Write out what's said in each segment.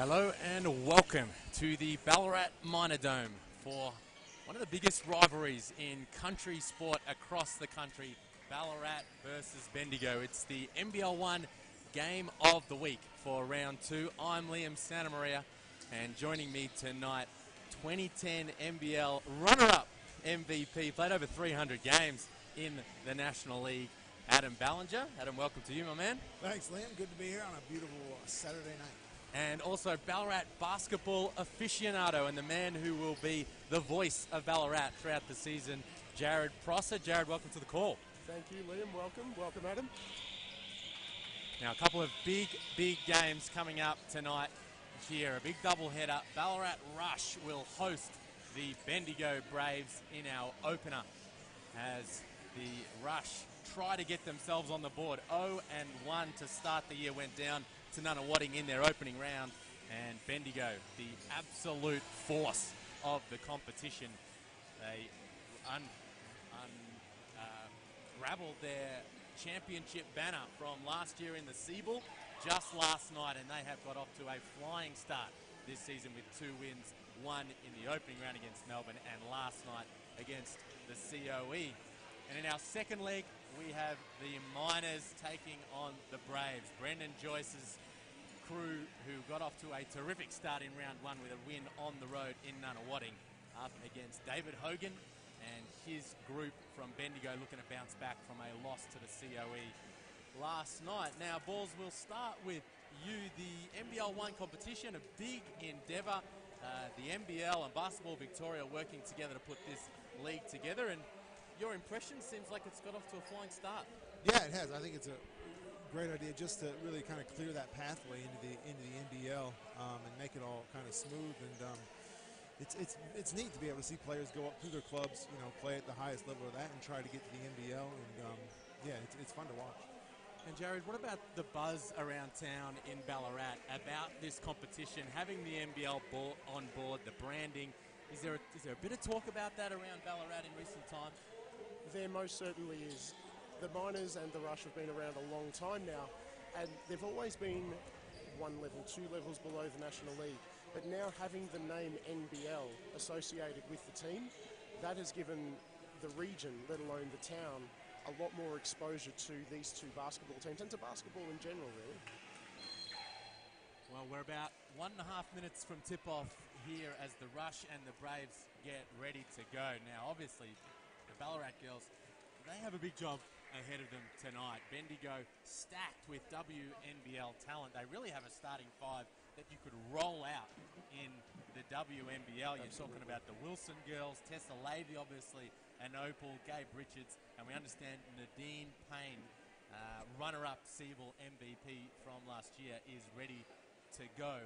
Hello and welcome to the Ballarat Minor Dome for one of the biggest rivalries in country sport across the country, Ballarat versus Bendigo. It's the NBL1 game of the week for round 2. I'm Liam Santamaria, and joining me tonight, 2010 NBL runner-up MVP, played over 300 games in the National League, Adam Ballinger. Adam, welcome to you, my man. Thanks, Liam. Good to be here on a beautiful Saturday night. And also Ballarat basketball aficionado and the man who will be the voice of Ballarat throughout the season, Jared Prosser. Jared, welcome to the call. Thank you, Liam. Welcome. Welcome, Adam. Now, a couple of big games coming up tonight here. A big doubleheader. Ballarat Rush will host the Bendigo Braves in our opener as the Rush try to get themselves on the board. 0-1 to start the year, went down to Nunawading in their opening round, and Bendigo, the absolute force of the competition, they unraveled their championship banner from last year in the Seabull just last night, and they have got off to a flying start this season with 2 wins, one in the opening round against Melbourne and last night against the COE. And in our second leg, we have the Miners taking on the Braves. Brendan Joyce's crew, who got off to a terrific start in round 1 with a win on the road in Nunawading, up against David Hogan and his group from Bendigo, looking to bounce back from a loss to the COE last night. Now, Balls, will start with you. The NBL1 competition, a big endeavour. The NBL and Basketball Victoria working together to put this league together, and your impression seems like it's got off to a flying start. Yeah, it has. I think it's a great idea just to really kind of clear that pathway into the NBL and make it all kind of smooth. And it's neat to be able to see players go up through their clubs, play at the highest level of that and try to get to the NBL. And yeah, it's fun to watch. And Jared, what about the buzz around town in Ballarat about this competition, having the NBL on board, the branding? Is there a bit of talk about that around Ballarat in recent times? There most certainly is. The Miners and the Rush have been around a long time now, and they've always been 1 level, 2 levels below the National League. But now having the name NBL associated with the team, that has given the region, let alone the town, a lot more exposure to these 2 basketball teams and to basketball in general, really. Well, we're about 1.5 minutes from tip-off here as the Rush and the Braves get ready to go. Now, obviously, the Ballarat girls, they have a big job ahead of them tonight. Bendigo stacked with WNBL talent. They really have a starting 5 that you could roll out in the WNBL. You're talking about the Wilson girls, Tessa Lavey, obviously, and Opal, Gabe Richards, and we understand Nadine Payne, runner-up Seabull MVP from last year, is ready to go.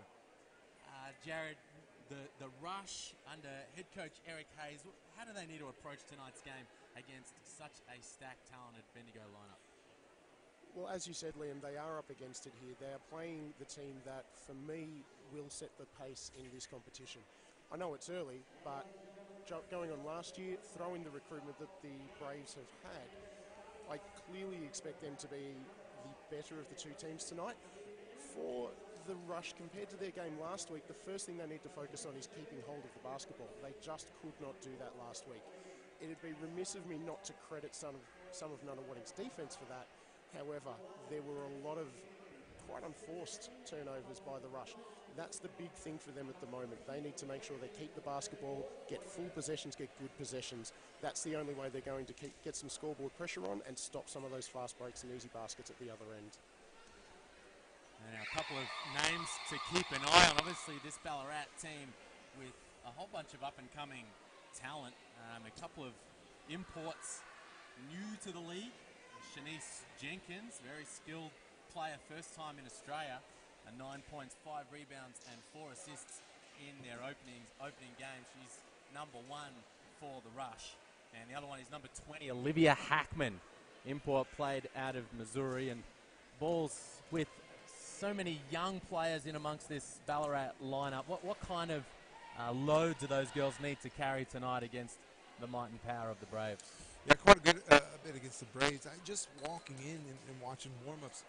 Jared, the Rush under head coach Eric Hayes, how do they need to approach tonight's game against such a stacked, talented Bendigo lineup? Well, as you said, Liam, they are up against it here. They are playing the team that, for me, will set the pace in this competition. I know it's early, but going on last year, throwing the recruitment that the Braves have had, I clearly expect them to be the better of the 2 teams tonight. For the Rush, compared to their game last week, the first thing they need to focus on is keeping hold of the basketball. They just could not do that last week. It'd be remiss of me not to credit some of Nunawading's defence for that. However, there were a lot of quite unforced turnovers by the Rush. That's the big thing for them at the moment. They need to make sure they keep the basketball, get full possessions, get good possessions. That's the only way they're going to get some scoreboard pressure on and stop some of those fast breaks and easy baskets at the other end. And a couple of names to keep an eye on. Obviously, this Ballarat team with a whole bunch of up-and-coming talent. A couple of imports new to the league. Shanice Jenkins, very skilled player, first time in Australia. 9 points, 5 rebounds, and 4 assists in their opening game. She's number 1 for the Rush. And the other one is number 20, Olivia Hackman. Import, played out of Missouri. And Balls, with so many young players in amongst this Ballarat lineup, what kind of load do those girls need to carry tonight against the might and power of the Braves? Yeah, quite a bit against the Braves. Just walking in and watching warm-ups,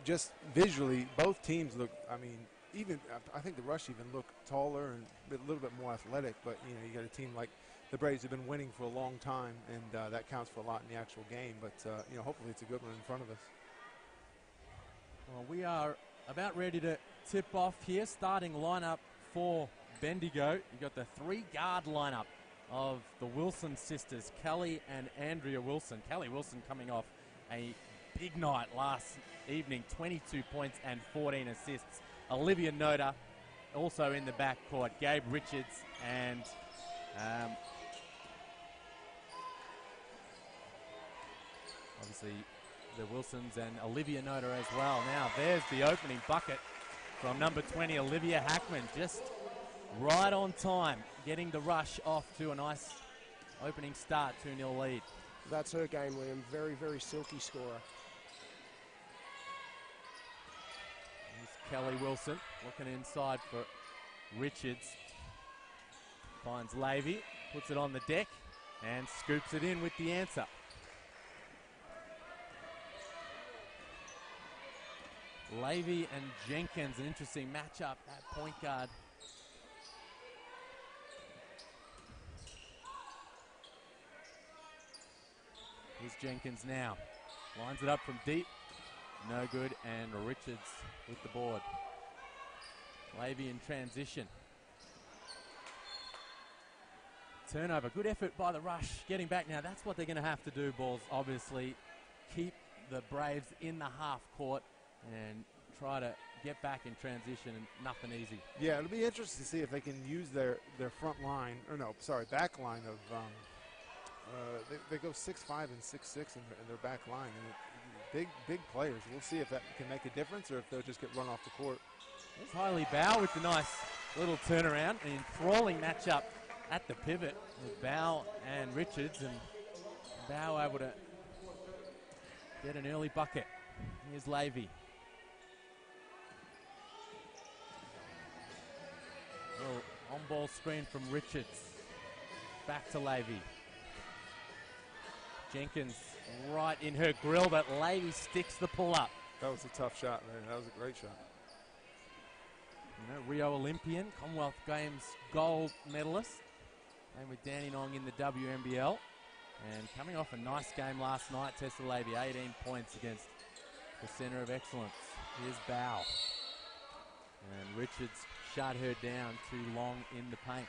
just visually, both teams look, even I think the Rush even look taller and a little bit more athletic. But you know, you got a team like the Braves have been winning for a long time, and that counts for a lot in the actual game. But you know, hopefully it's a good one in front of us. Well, we are about ready to tip off here. Starting lineup for Bendigo. You got the 3-guard lineup of the Wilson sisters, Kelly and Andrea Wilson. Kelly Wilson coming off a big night last evening, 22 points and 14 assists. Olivia Noda also in the backcourt. Gabe Richards and obviously the Wilsons and Olivia Noda as well. Now there's the opening bucket from number 20, Olivia Hackman, just right on time, getting the Rush off to a nice opening start, 2-0 lead. That's her game, Liam. Very, very silky scorer. Here's Kelly Wilson looking inside for Richards. Finds Lavey, puts it on the deck, and scoops it in with the answer. Lavey and Jenkins, an interesting matchup at point guard. Here's Jenkins now. Lines it up from deep. No good, and Richards with the board. Lavey in transition. Turnover. Good effort by the Rush. Getting back now. That's what they're going to have to do, Balls. Obviously, keep the Braves in the half court and try to get back in transition, and nothing easy. Yeah, it'll be interesting to see if they can use their front line, or no, sorry, back line of, they go 6'5" and 6'6" in their back line. And big players. We'll see if that can make a difference or if they'll just get run off the court. There's Hailey Bow with the nice little turnaround. An enthralling matchup at the pivot with Bow and Richards, and Bow able to get an early bucket. Here's Lavey. Little on-ball screen from Richards. Back to Lavey. Jenkins right in her grill, but Lavey sticks the pull-up. That was a tough shot, man. That was a great shot. You know, Rio Olympian, Commonwealth Games gold medalist. And with Danny Nong in the WNBL. And coming off a nice game last night, Tessa Lavey, 18 points against the Centre of Excellence. Here's Bow. And Richards shut her down too long in the paint.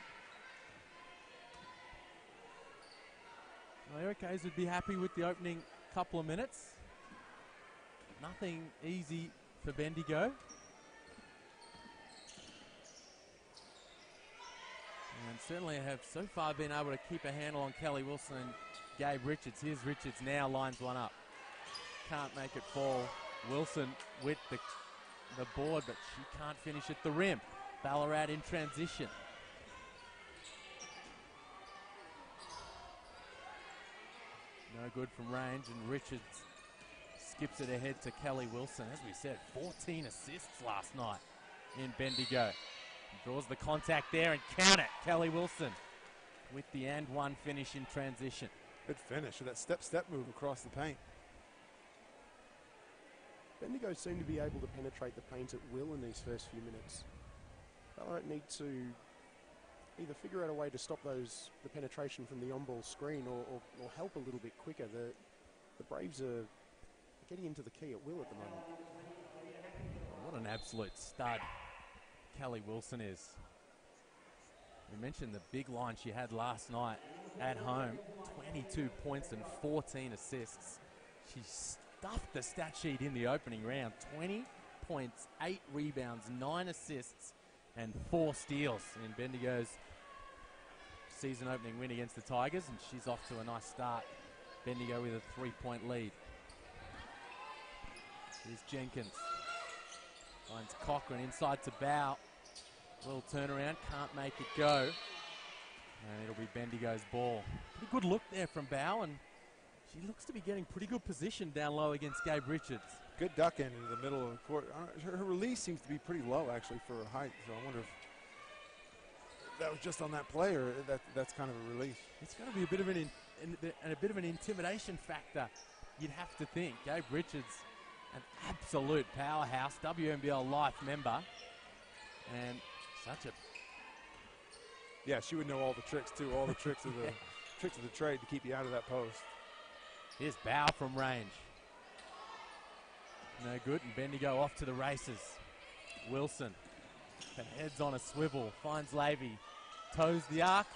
Well, Eric Hayes would be happy with the opening couple of minutes. Nothing easy for Bendigo. And certainly have so far been able to keep a handle on Kelly Wilson and Gabe Richards. Here's Richards now, lines one up. Can't make it fall. Wilson with the board, but she can't finish at the rim. Ballarat in transition. No good from range, and Richards skips it ahead to Kelly Wilson. As we said, 14 assists last night in Bendigo. Draws the contact there and count it. Kelly Wilson with the and one finish in transition. Good finish with that step move across the paint. Bendigo seem to be able to penetrate the paint at will in these first few minutes. Ballarat need to either figure out a way to stop the penetration from the on-ball screen or help a little bit quicker. The Braves are getting into the key at will at the moment. What an absolute stud Kelly Wilson is. We mentioned the big line she had last night at home. 22 points and 14 assists. She stuffed the stat sheet in the opening round. 20 points, 8 rebounds, 9 assists, and 4 steals in Bendigo's season opening win against the Tigers, and she's off to a nice start. Bendigo with a 3-point lead. Here's Jenkins. Finds Cochran inside to Bow. Little turnaround, can't make it go. And it'll be Bendigo's ball. Pretty good look there from Bow, and she looks to be getting pretty good position down low against Gabe Richards. Good duck in into the middle of the court. Her release seems to be pretty low, actually, for her height. So I wonder if that was just on that play or that's kind of a release. It's going to be a bit of an intimidation factor, you'd have to think. Gabe Richards, an absolute powerhouse, WNBL Life member. And such a... Yeah, she would know all the tricks, too. All the tricks of the tricks of the trade to keep you out of that post. Here's Bow from range. No good, and Bendigo off to the races. Wilson, her head's on a swivel, finds Levy, toes the arc,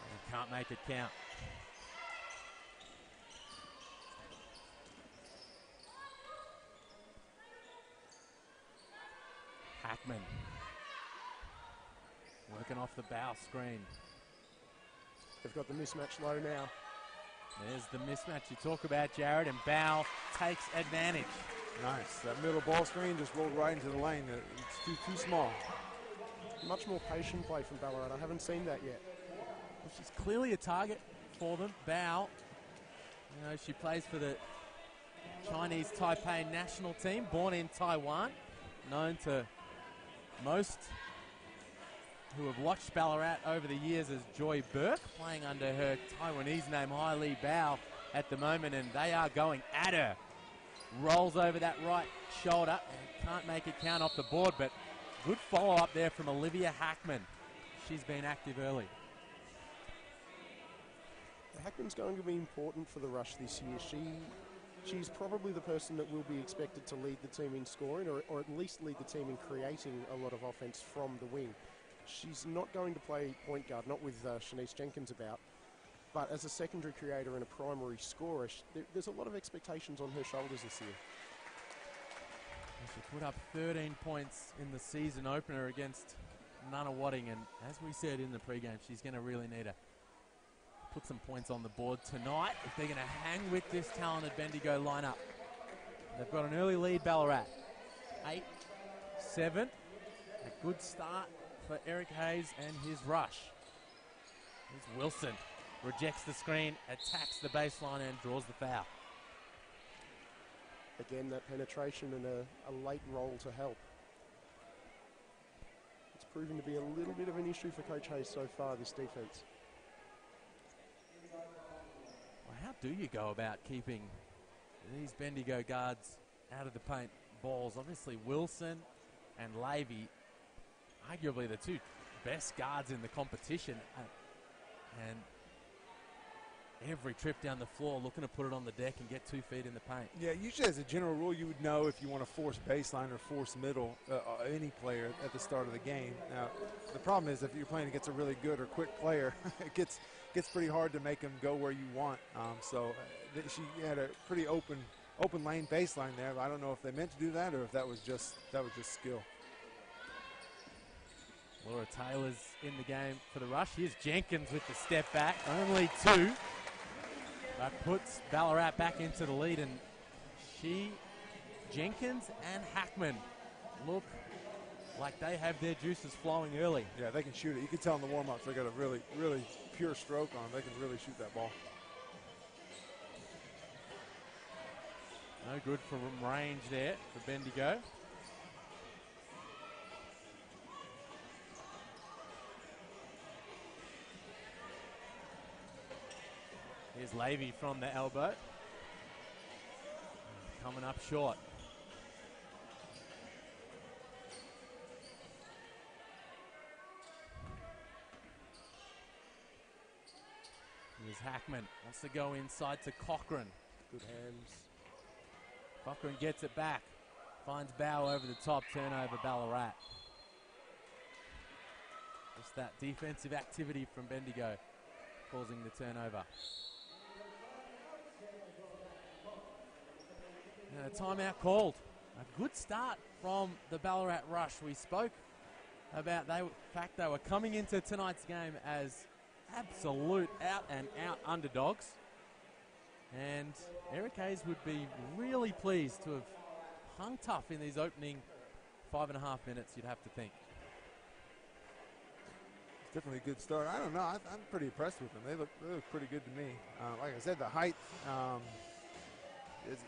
and can't make it count. Hackman, working off the Bow screen. They've got the mismatch low now. There's the mismatch you talk about, Jared, and Bow takes advantage. Nice. That middle ball screen just rolled right into the lane. It's too small. Much more patient play from Ballarat. I haven't seen that yet. Well, she's clearly a target for them. Bow, you know, she plays for the Chinese Taipei national team, born in Taiwan, known to most who have watched Ballarat over the years as Joy Burke, playing under her Taiwanese name, Hai Li Bao, at the moment, and they are going at her. Rolls over that right shoulder and can't make it count off the board, but good follow-up there from Olivia Hackman. She's been active early. Hackman's going to be important for the Rush this year. She's probably the person that will be expected to lead the team in scoring, or at least lead the team in creating a lot of offense from the wing. She's not going to play point guard, not with Shanice Jenkins about, but as a secondary creator and a primary scorer, there's a lot of expectations on her shoulders this year. She put up 13 points in the season opener against Nunawading, and as we said in the pregame, she's going to really need to put some points on the board tonight if they're going to hang with this talented Bendigo lineup. They've got an early lead, Ballarat. 8-7. A good start for Eric Hayes and his Rush. Here's Wilson. Rejects the screen, attacks the baseline and draws the foul. Again, that penetration and a late roll to help. It's proven to be a little bit of an issue for Coach Hayes so far, this defense. Well, how do you go about keeping these Bendigo guards out of the paint balls? Obviously, Wilson and Levy, arguably the two best guards in the competition. And every trip down the floor looking to put it on the deck and get 2 feet in the paint. Yeah, usually as a general rule, you would know if you want to force baseline or force middle any player at the start of the game. Now, the problem is if you're playing against a really good or quick player, it gets pretty hard to make them go where you want. She had a pretty open lane baseline there. I don't know if they meant to do that or if that was just skill. Laura Taylor's in the game for the Rush. Here's Jenkins with the step back. Only 2. That puts Ballarat back into the lead, and Jenkins and Hackman look like they have their juices flowing early. Yeah, they can shoot it. You can tell in the warm-ups they got a really, really pure stroke on. They can really shoot that ball. No good from range there for Bendigo. Here's Levy from the elbow. Coming up short. Here's Hackman. Wants to go inside to Cochran. Good hands. Cochran gets it back. Finds Bow over the top. Turnover, Ballarat. Just that defensive activity from Bendigo causing the turnover. And a timeout called. A good start from the Ballarat Rush. We spoke about the fact they were coming into tonight's game as absolute out-and-out underdogs. And Eric Hayes would be really pleased to have hung tough in these opening 5.5 minutes, you'd have to think. It's definitely a good start. I don't know. I'm pretty impressed with them. They look pretty good to me. Like I said, the height,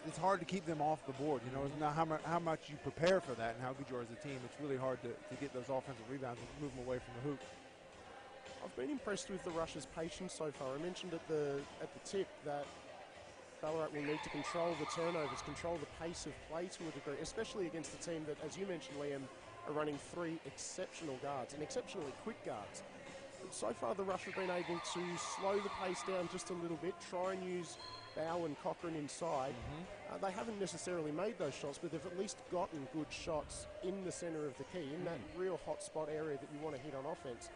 it's hard to keep them off the board. You know, it's not how much you prepare for that and how good you are as a team. It's really hard to get those offensive rebounds and move them away from the hoop. I've been impressed with the Rush's patience so far. I mentioned at the tip that Ballarat will need to control the turnovers, control the pace of play to a degree, especially against a team that, as you mentioned, Liam, are running 3 exceptional guards and exceptionally quick guards. But so far, the Rush have been able to slow the pace down just a little bit, try and use Bow and Cochran inside. They haven't necessarily made those shots, but they've at least gotten good shots in the centre of the key, in that real hot spot area that you want to hit on offence.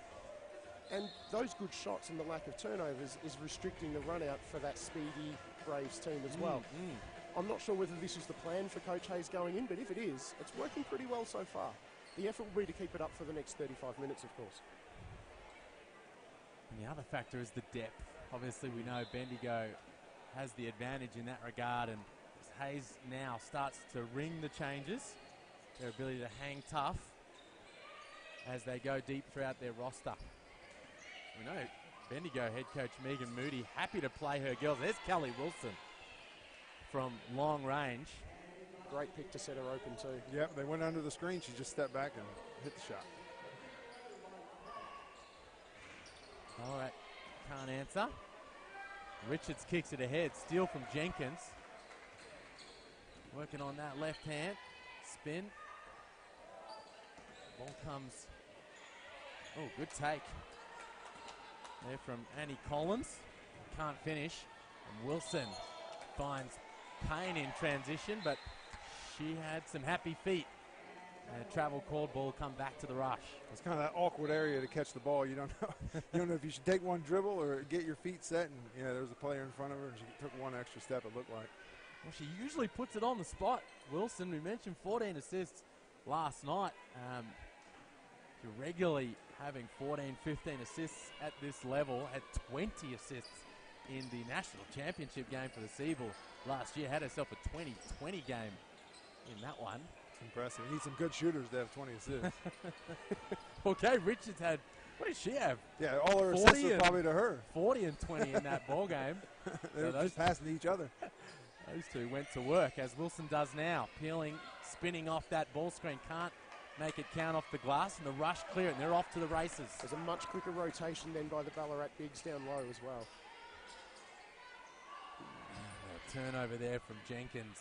And those good shots and the lack of turnovers is restricting the run out for that speedy Braves team as well. I'm not sure whether this is the plan for Coach Hayes going in, but if it is, it's working pretty well so far. The effort will be to keep it up for the next 35 minutes, of course. And the other factor is the depth. Obviously, we know Bendigo has the advantage in that regard, and Hayes now starts to ring the changes, their ability to hang tough as they go deep throughout their roster. We know Bendigo head coach Megan Moody happy to play her girls. There's Kelly Wilson from long range. Great pick to set her open too. Yep, they went under the screen. She just stepped back and hit the shot. All right, can't answer. Richards kicks it ahead. Steal from Jenkins. Working on that left hand. Spin. Ball comes. Oh, good take. There from Annie Collins. Can't finish. And Wilson finds Payne in transition, but she had some happy feet. And a travel called, ball come back to the Rush. It's kind of that awkward area to catch the ball. You don't know. You don't know if you should take one dribble or get your feet set. And yeah, there was a player in front of her, and she took one extra step. It looked like. Well, she usually puts it on the spot. Wilson, we mentioned 14 assists last night. You're regularly having 14, 15 assists at this level. Had 20 assists in the national championship game for the Seabull last year. Had herself a 20-20 game in that one. Impressive. You need some good shooters to have 20 assists. Okay, Richards had, what did she have? Yeah, all her assists were probably to her. 40 and 20 in that ball game. They were just passing to each other. Those two went to work, as Wilson does now. Peeling, spinning off that ball screen. Can't make it count off the glass, and the Rush clear it, and they're off to the races. There's a much quicker rotation then by the Ballarat bigs down low as well. Turnover there from Jenkins.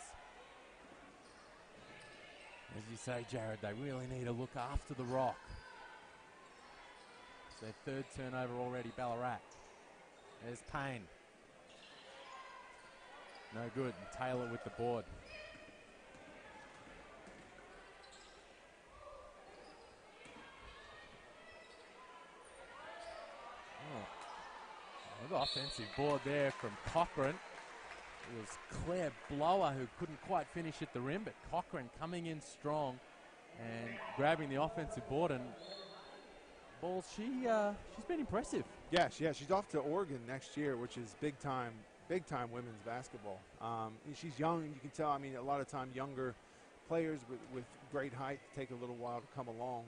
As you say, Jared, they really need to look after the rock. It's their third turnover already, Ballarat. There's Payne. No good. And Taylor with the board. Oh. Good offensive board there from Cochran. It was Claire Blower who couldn't quite finish at the rim, but Cochran coming in strong and grabbing the offensive board. And balls, she's been impressive. Yeah, she's off to Oregon next year, which is big time women's basketball. She's young, you can tell. I mean, a lot of time younger players with great height take a little while to come along.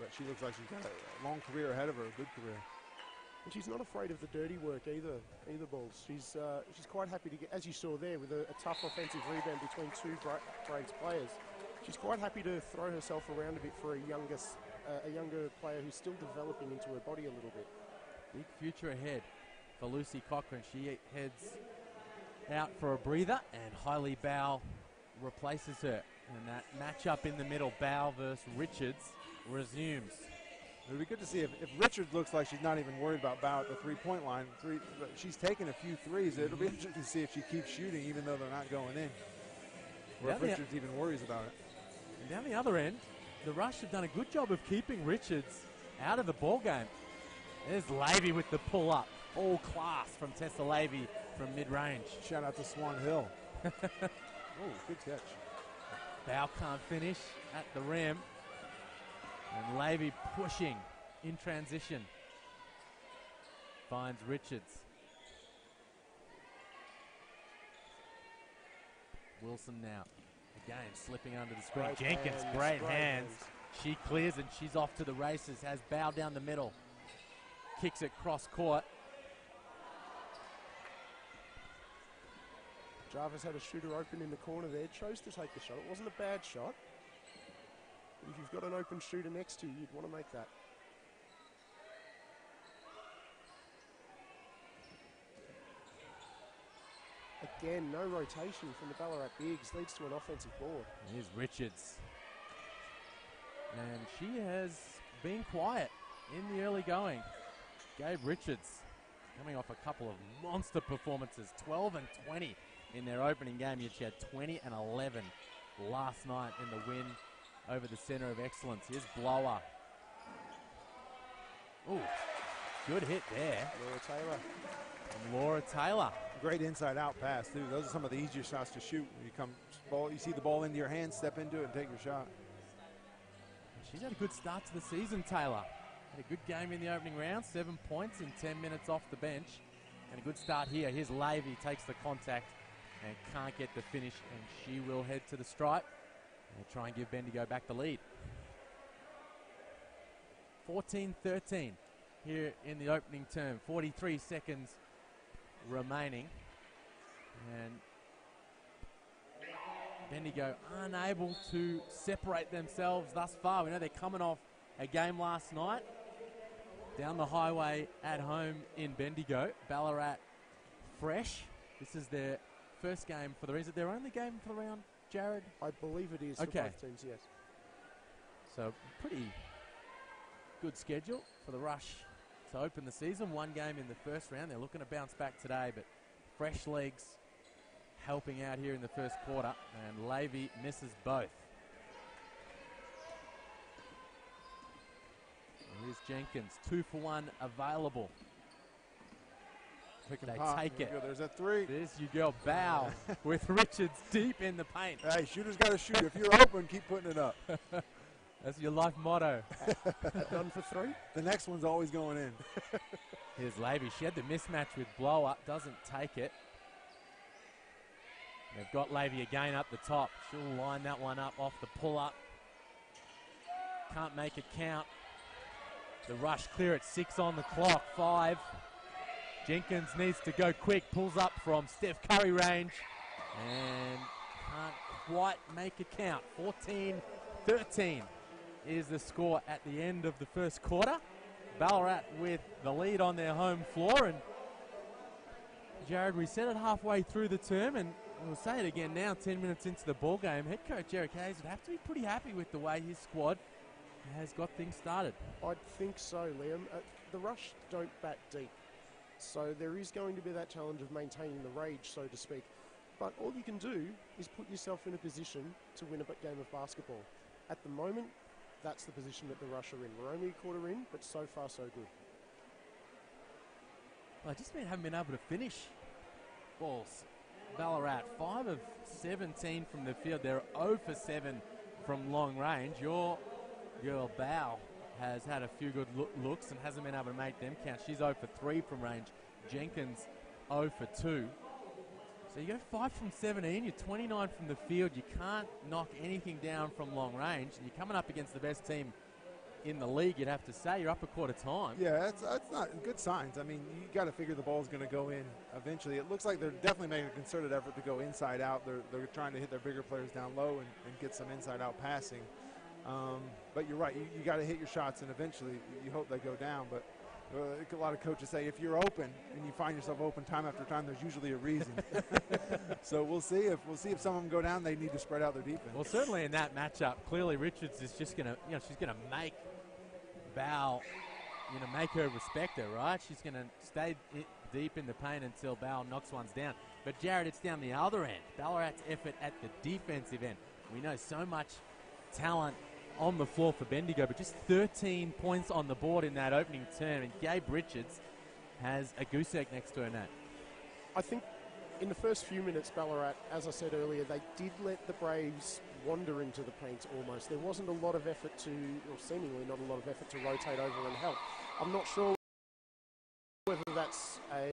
But she looks like she's got a long career ahead of her, a good career. And she's not afraid of the dirty work either Balls. She's quite happy to get, as you saw there, with a tough offensive rebound between two Braves players. She's quite happy to throw herself around a bit for a younger player who's still developing into her body a little bit. Big future ahead for Lucy Cochran. She heads out for a breather, and Hailey Bow replaces her. And that matchup in the middle, Bow versus Richards, resumes. It would be good to see if Richards looks like she's not even worried about Bow at the three-point line. She's taken a few threes. It'll be interesting to see if she keeps shooting even though they're not going in. Or if Richards even worries about it. And down the other end, the Rush have done a good job of keeping Richards out of the ball game. There's Levy with the pull-up. All class from Tessa Levy from mid-range. Shout out to Swan Hill. Oh, good catch. Bow can't finish at the rim. And Levy pushing in transition. Finds Richards. Wilson now. Again, slipping under the screen. Jenkins, great hands. She clears and she's off to the races. Has Bow down the middle. Kicks it cross court. Jarvis had a shooter open in the corner there. Chose to take the shot. It wasn't a bad shot. If you've got an open shooter next to you, you'd want to make that. Again, no rotation from the Ballarat bigs. Leads to an offensive board. Here's Richards. And she has been quiet in the early going. Gabe Richards coming off a couple of monster performances, 12 and 20 in their opening game. Yet she had 20 and 11 last night in the win over the Centre of Excellence. Here's Blower. Ooh, good hit there. Laura Taylor. From Laura Taylor. Great inside-out pass, too. Those are some of the easier shots to shoot. You see the ball into your hands, step into it, and take your shot. She's had a good start to the season, Taylor. Had a good game in the opening round, 7 points in 10 minutes off the bench. And a good start here. Here's Levy, takes the contact and can't get the finish, and she will head to the stripe and try and give Bendigo back the lead. 14-13 here in the opening term. 43 seconds remaining. And Bendigo unable to separate themselves thus far. We know they're coming off a game last night down the highway at home in Bendigo. Ballarat fresh. This is their first game for the reason. Their only game for the round, Jared? I believe it is for both teams, yes. So pretty good schedule for the Rush to open the season. One game in the first round. They're looking to bounce back today, but fresh legs helping out here in the first quarter, and Levy misses both. And here's Jenkins, 2 for 1 available. They take it. There's a three. There's you go, Bow with Richards deep in the paint. Hey, shooters got to shoot. If you're open, keep putting it up. That's your life motto. Done for 3. The next one's always going in. Here's Levy. She had the mismatch with Blower. Doesn't take it. They've got Levy again up the top. She'll line that one up off the pull-up. Can't make it count. The Rush clear at 6 on the clock. 5. Jenkins needs to go quick. Pulls up from Steph Curry range. And can't quite make it count. 14-13 is the score at the end of the first quarter. Ballarat with the lead on their home floor. And Jared, we said it halfway through the term, and we'll say it again now, 10 minutes into the ball game. Head coach Eric Hayes would have to be pretty happy with the way his squad has got things started. I'd think so, Liam. The Rush don't bat deep, so there is going to be that challenge of maintaining the rage, so to speak. But all you can do is put yourself in a position to win a game of basketball. At the moment, that's the position that the Rush are in. We're only a quarter in, but so far so good. Well, haven't been able to finish balls. Ballarat, 5 of 17 from the field. They're 0 for 7 from long range. Your girl Bow has had a few good looks and hasn't been able to make them count. She's 0 for 3 from range. Jenkins 0 for 2. So you go 5 from 17. You're 29 from the field. You can't knock anything down from long range. And you're coming up against the best team in the league, you'd have to say. You're up a quarter time. Yeah, that's not good signs. I mean, you got to figure the ball's going to go in eventually. It looks like they're definitely making a concerted effort to go inside out. They're trying to hit their bigger players down low and get some inside out passing. But you're right. You got to hit your shots, and eventually you hope they go down. But a lot of coaches say if you're open and you find yourself open time after time, there's usually a reason. So we'll see if some of them go down. They need to spread out their defense. Well, certainly in that matchup, clearly Richards is just going to, she's going to make Bow, make her respect her, right? She's going to stay deep in the paint until Bow knocks ones down. But Jared, it's down the other end. Ballarat's effort at the defensive end. We know so much talent on the floor for Bendigo, but just 13 points on the board in that opening term, and Gabe Richards has a goose egg next to her net. I think in the first few minutes, Ballarat, as I said earlier, they did let the Braves wander into the paint almost. There wasn't a lot of effort or seemingly not a lot of effort to rotate over and help. I'm not sure whether that's a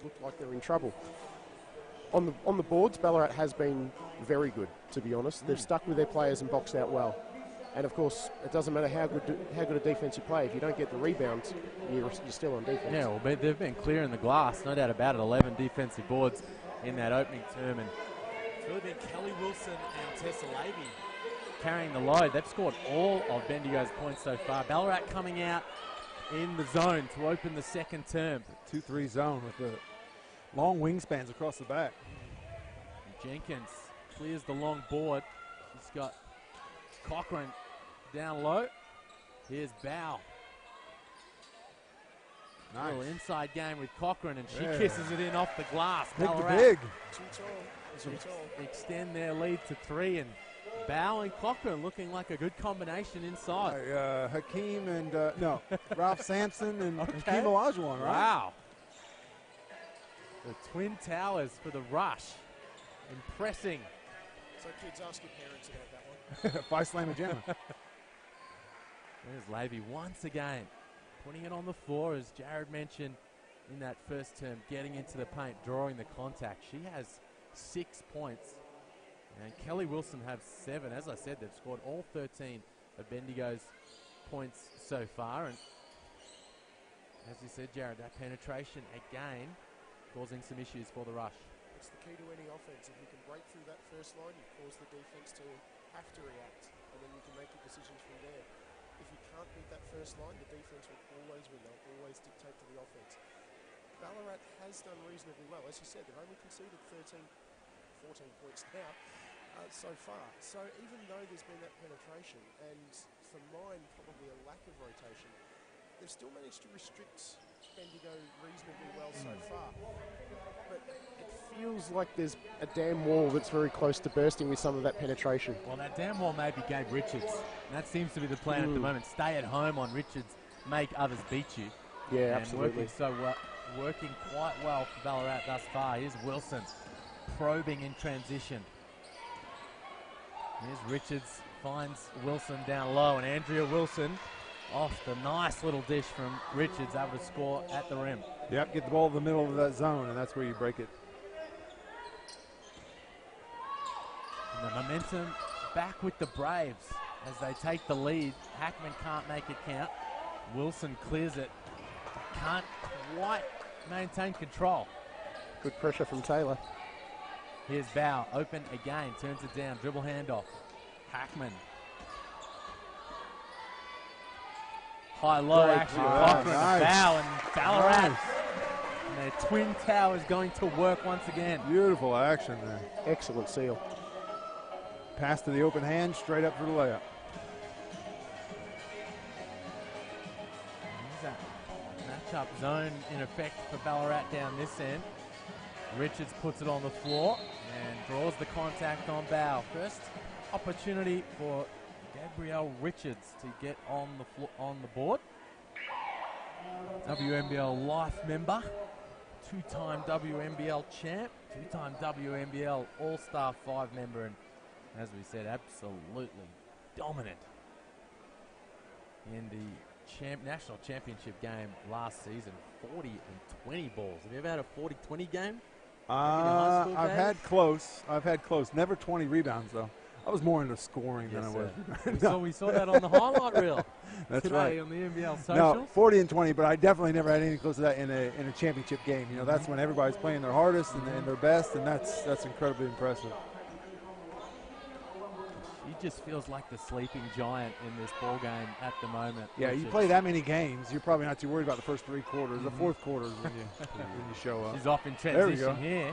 looked like they're in trouble. On the boards, Ballarat has been very good, to be honest. They've stuck with their players and boxed out well. And of course, it doesn't matter how good a defense you play. If you don't get the rebounds, you're still on defense. Yeah, well, they've been clearing the glass, no doubt about it. 11 defensive boards in that opening term, and it's really been Kelly Wilson and Tessa Levy carrying the load. They've scored all of Bendigo's points so far. Ballarat coming out in the zone to open the second term. 2-3 zone with the long wingspans across the back. Jenkins clears the long board. He's got Cochran down low. Here's Bow. Nice. Little inside game with Cochran, and she kisses it in off the glass. Big Ballarat to big. Too tall. Too tall. Extend their lead to 3, and Bow and Cochran looking like a good combination inside. Hakeem and, Ralph Sampson and Okay. Hakeem Olajuwon, right? Wow. The Twin Towers for the rush. Impressing. So kids, ask your parents about that one. Five slam agenda. There's Levy once again, putting it on the floor, as Jared mentioned in that first term, getting into the paint, drawing the contact. She has 6 points, and Kelly Wilson have 7. As I said, they've scored all 13 of Bendigo's points so far, and as you said, Jared, that penetration again causing some issues for the rush. It's the key to any offense. If you can break through that first line, you cause the defense to have to react, and then you can make your decisions from there. If you can't beat that first line, the defense will always win. They'll always dictate to the offense. Ballarat has done reasonably well. As you said, they've only conceded 13, 14 points now so far. So even though there's been that penetration, and for mine, probably a lack of rotation, they've still managed to restrict Bendigo reasonably well so far. But it feels like there's a damn wall that's very close to bursting with some of that penetration. Well, that damn wall may be Gabe Richards. And that seems to be the plan at the moment. Stay at home on Richards, make others beat you. Yeah, and absolutely. Working quite well for Ballarat thus far. Here's Wilson probing in transition. Here's Richards, finds Wilson down low, and Andrea Wilson off the nice little dish from Richards, able to score at the rim. Yep, get the ball in the middle of that zone, and that's where you break it. And the momentum back with the Braves as they take the lead. Hackman can't make it count. Wilson clears it. Can't quite maintain control. Good pressure from Taylor. Here's Bow, open again, turns it down, dribble handoff. Hackman. High-low action, Cochran, nice. Bow, and Ballarat. Nice. And their Twin Towers going to work once again. Beautiful action there. Excellent seal. Pass to the open hand, straight up for the layup. There's that matchup zone in effect for Ballarat down this end. Richards puts it on the floor and draws the contact on Bow. First opportunity for Gabrielle Richards to get on the board. WNBL life member, 2-time WNBL champ, 2-time WNBL All-Star 5 member, and as we said, absolutely dominant in the national championship game last season. 40 and 20 balls. Have you ever had a 40-20 game? I've had close. Never 20 rebounds, though. I was more into scoring than I was. We saw that on the highlight reel. That's today right. On the NBL socials. No, 40 and 20, but I definitely never had anything close to that in a championship game. You know, that's when everybody's playing their hardest and their best, and that's incredibly impressive. He just feels like the sleeping giant in this ball game at the moment. Yeah, you play that many games, you're probably not too worried about the first 3 quarters. The fourth quarter is when you show up. She's off in transition here.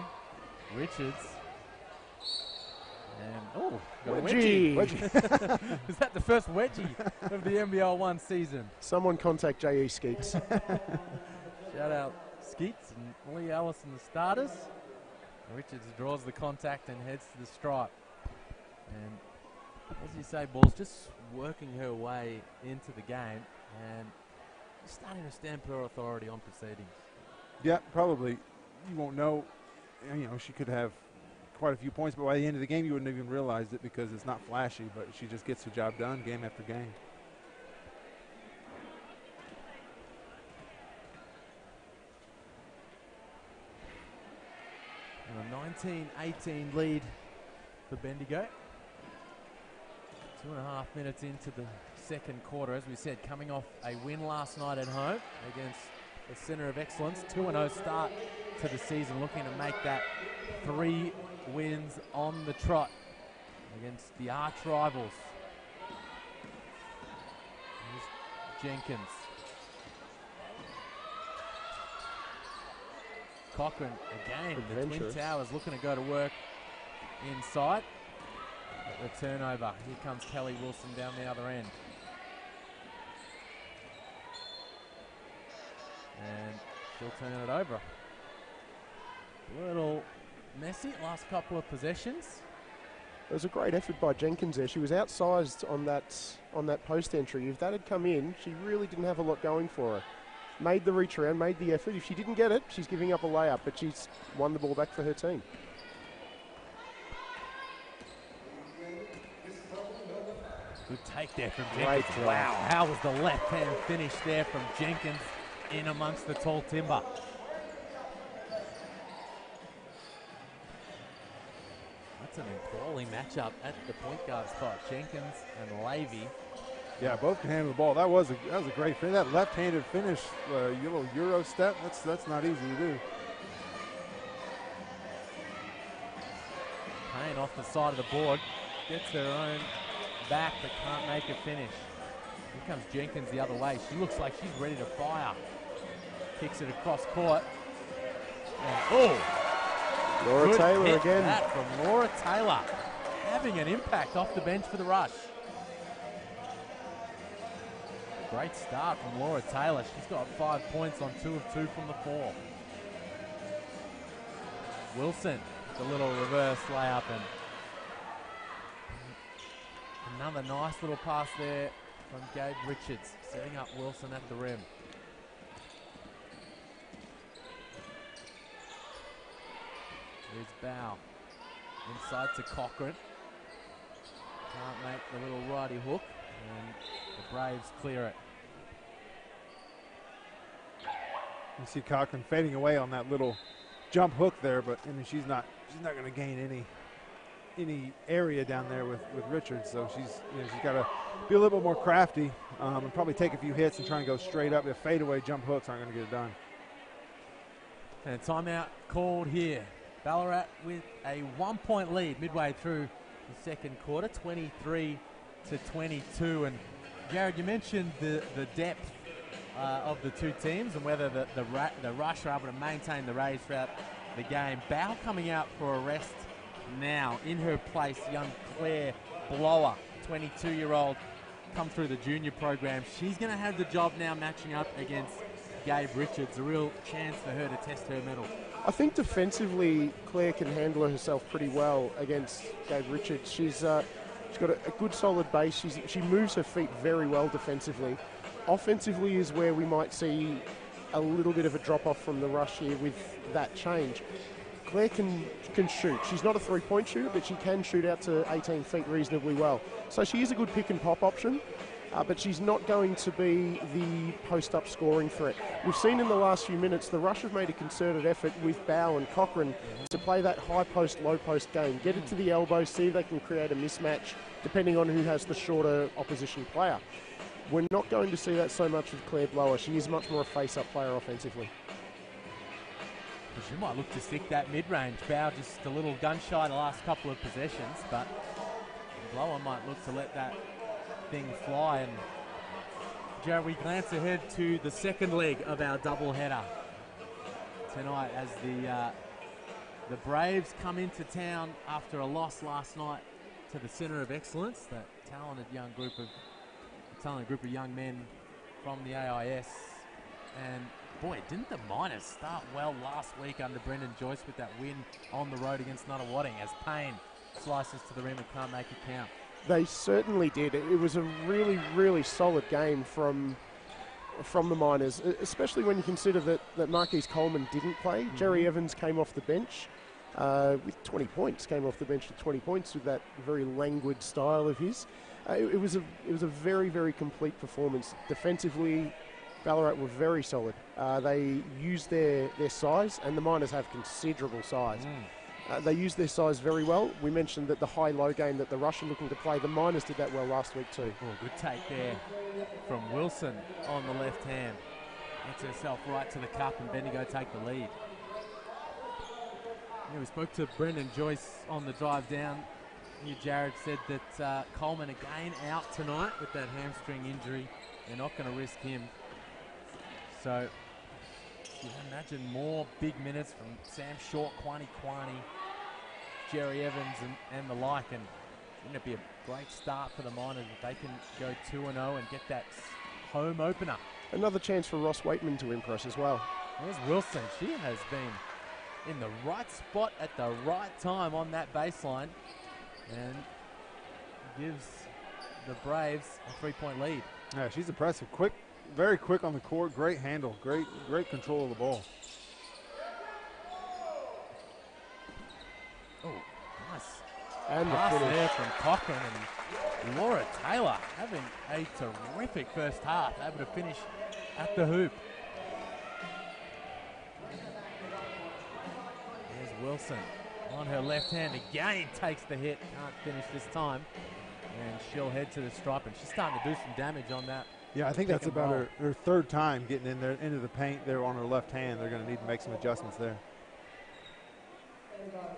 Richards. And, wedgie. Is that the first wedgie of the NBL1 season? Someone contact J.E. Skeets. Shout out Skeets and Lee Allison, the starters. Richards draws the contact and heads to the stripe. And as you say, Balls just working her way into the game and starting to stamp her authority on proceedings. Yeah, probably. You won't know. You know, she could have quite a few points, but by the end of the game, you wouldn't even realize it because it's not flashy, but she just gets the job done game after game. And a 19-18 lead for Bendigo. 2.5 minutes into the second quarter, as we said, coming off a win last night at home against the Centre of Excellence. 2-0 start to the season, looking to make that 3 wins on the trot against the arch rivals. Here's Jenkins. Cochran again, the Twin Towers looking to go to work inside. The turnover. Here comes Kelly Wilson down the other end. And she'll turn it over. A little messy last couple of possessions. It was a great effort by Jenkins there. She was outsized on that post entry. If that had come in, she really didn't have a lot going for her. Made the reach around, made the effort. If she didn't get it, she's giving up a layup, but she's won the ball back for her team. Good take there from Jenkins. Wow, how was the left-hand finish there from Jenkins in amongst the tall timber. That's an enthralling matchup at the point guard spot. Jenkins and Levy. Yeah, both can handle the ball. That was a great finish. That left-handed finish, little Euro step, that's not easy to do. Payne off the side of the board, gets her own back but can't make a finish. Here comes Jenkins the other way. She looks like she's ready to fire. Kicks it across court. And, Laura Taylor again. That from Laura Taylor, having an impact off the bench for the Rush. Great start from Laura Taylor. She's got 5 points on 2 of 2 from the floor. Wilson, the little reverse layup, and another nice little pass there from Gabe Richards, setting up Wilson at the rim. Here's Bow. Inside to Cochran. Can't make the little righty hook, and the Braves clear it. You see Cochran fading away on that little jump hook there, but I mean she's not going to gain any area down there with Richards. So she's got to be a little bit more crafty and probably take a few hits and try and go straight up. The fadeaway jump hooks aren't going to get it done. And timeout called here. Ballarat with a 1-point lead midway through the second quarter, 23-22. And Jared, you mentioned the depth of the two teams and whether the Rush are able to maintain the Rays throughout the game. Bow coming out for a rest now. In her place, young Claire Blower, 22-year-old, come through the junior program. She's going to have the job now matching up against Gabe Richards, a real chance for her to test her mettle. I think defensively, Claire can handle herself pretty well against Gabe Richards. She's got a good solid base. She moves her feet very well defensively. Offensively is where we might see a little bit of a drop-off from the Rush here with that change. Claire can shoot. She's not a three-point shooter, but she can shoot out to 18 feet reasonably well. So she is a good pick-and-pop option. But she's not going to be the post-up scoring threat. We've seen in the last few minutes the Rush have made a concerted effort with Bow and Cochran to play that high post, low post game. Get it to the elbow, see if they can create a mismatch depending on who has the shorter opposition player. We're not going to see that so much with Claire Blower. She is much more a face-up player offensively. She might look to stick that mid-range. Bow just a little gun-shy the last couple of possessions, but Blower might look to let that thing fly. And Jared, we glance ahead to the second leg of our doubleheader tonight as the Braves come into town after a loss last night to the Centre of Excellence, that talented group of young men from the AIS. And boy, didn't the Miners start well last week under Brendan Joyce with that win on the road against Nunawading as Payne slices to the rim and can't make it count. They certainly did. It was a really, really solid game from the Miners, especially when you consider that Marquise Coleman didn't play. Jerry Evans came off the bench with 20 points, with that very languid style of his. It was a very, very complete performance. Defensively, Ballarat were very solid. They used their size, and the Miners have considerable size. They use their size very well. We mentioned that the high-low game that the Rush are looking to play, the Miners did that well last week too. Oh, good take there from Wilson on the left hand. Gets herself right to the cup and Bendigo take the lead. Yeah, we spoke to Brendan Joyce on the drive down. Here Jared said that Coleman again out tonight with that hamstring injury. They're not going to risk him. So you can imagine more big minutes from Sam Short, Kwani, Jerry Evans and the like. And wouldn't it be a great start for the Miners if they can go 2-0 and get that home opener? Another chance for Ross Waitman to impress as well. There's Wilson. She has been in the right spot at the right time on that baseline and gives the Braves a 3-point lead. Yeah, she's impressive. Quick, very quick on the court. Great handle. Great control of the ball. Oh, nice. And the Pass finish there from Cochran, and Laura Taylor having a terrific first half, able to finish at the hoop. There's Wilson on her left hand again, takes the hit, can't finish this time, and she'll head to the stripe, and she's starting to do some damage on that. Yeah, I think that's about her third time getting in there into the paint there on her left hand. They're going to need to make some adjustments there. Well,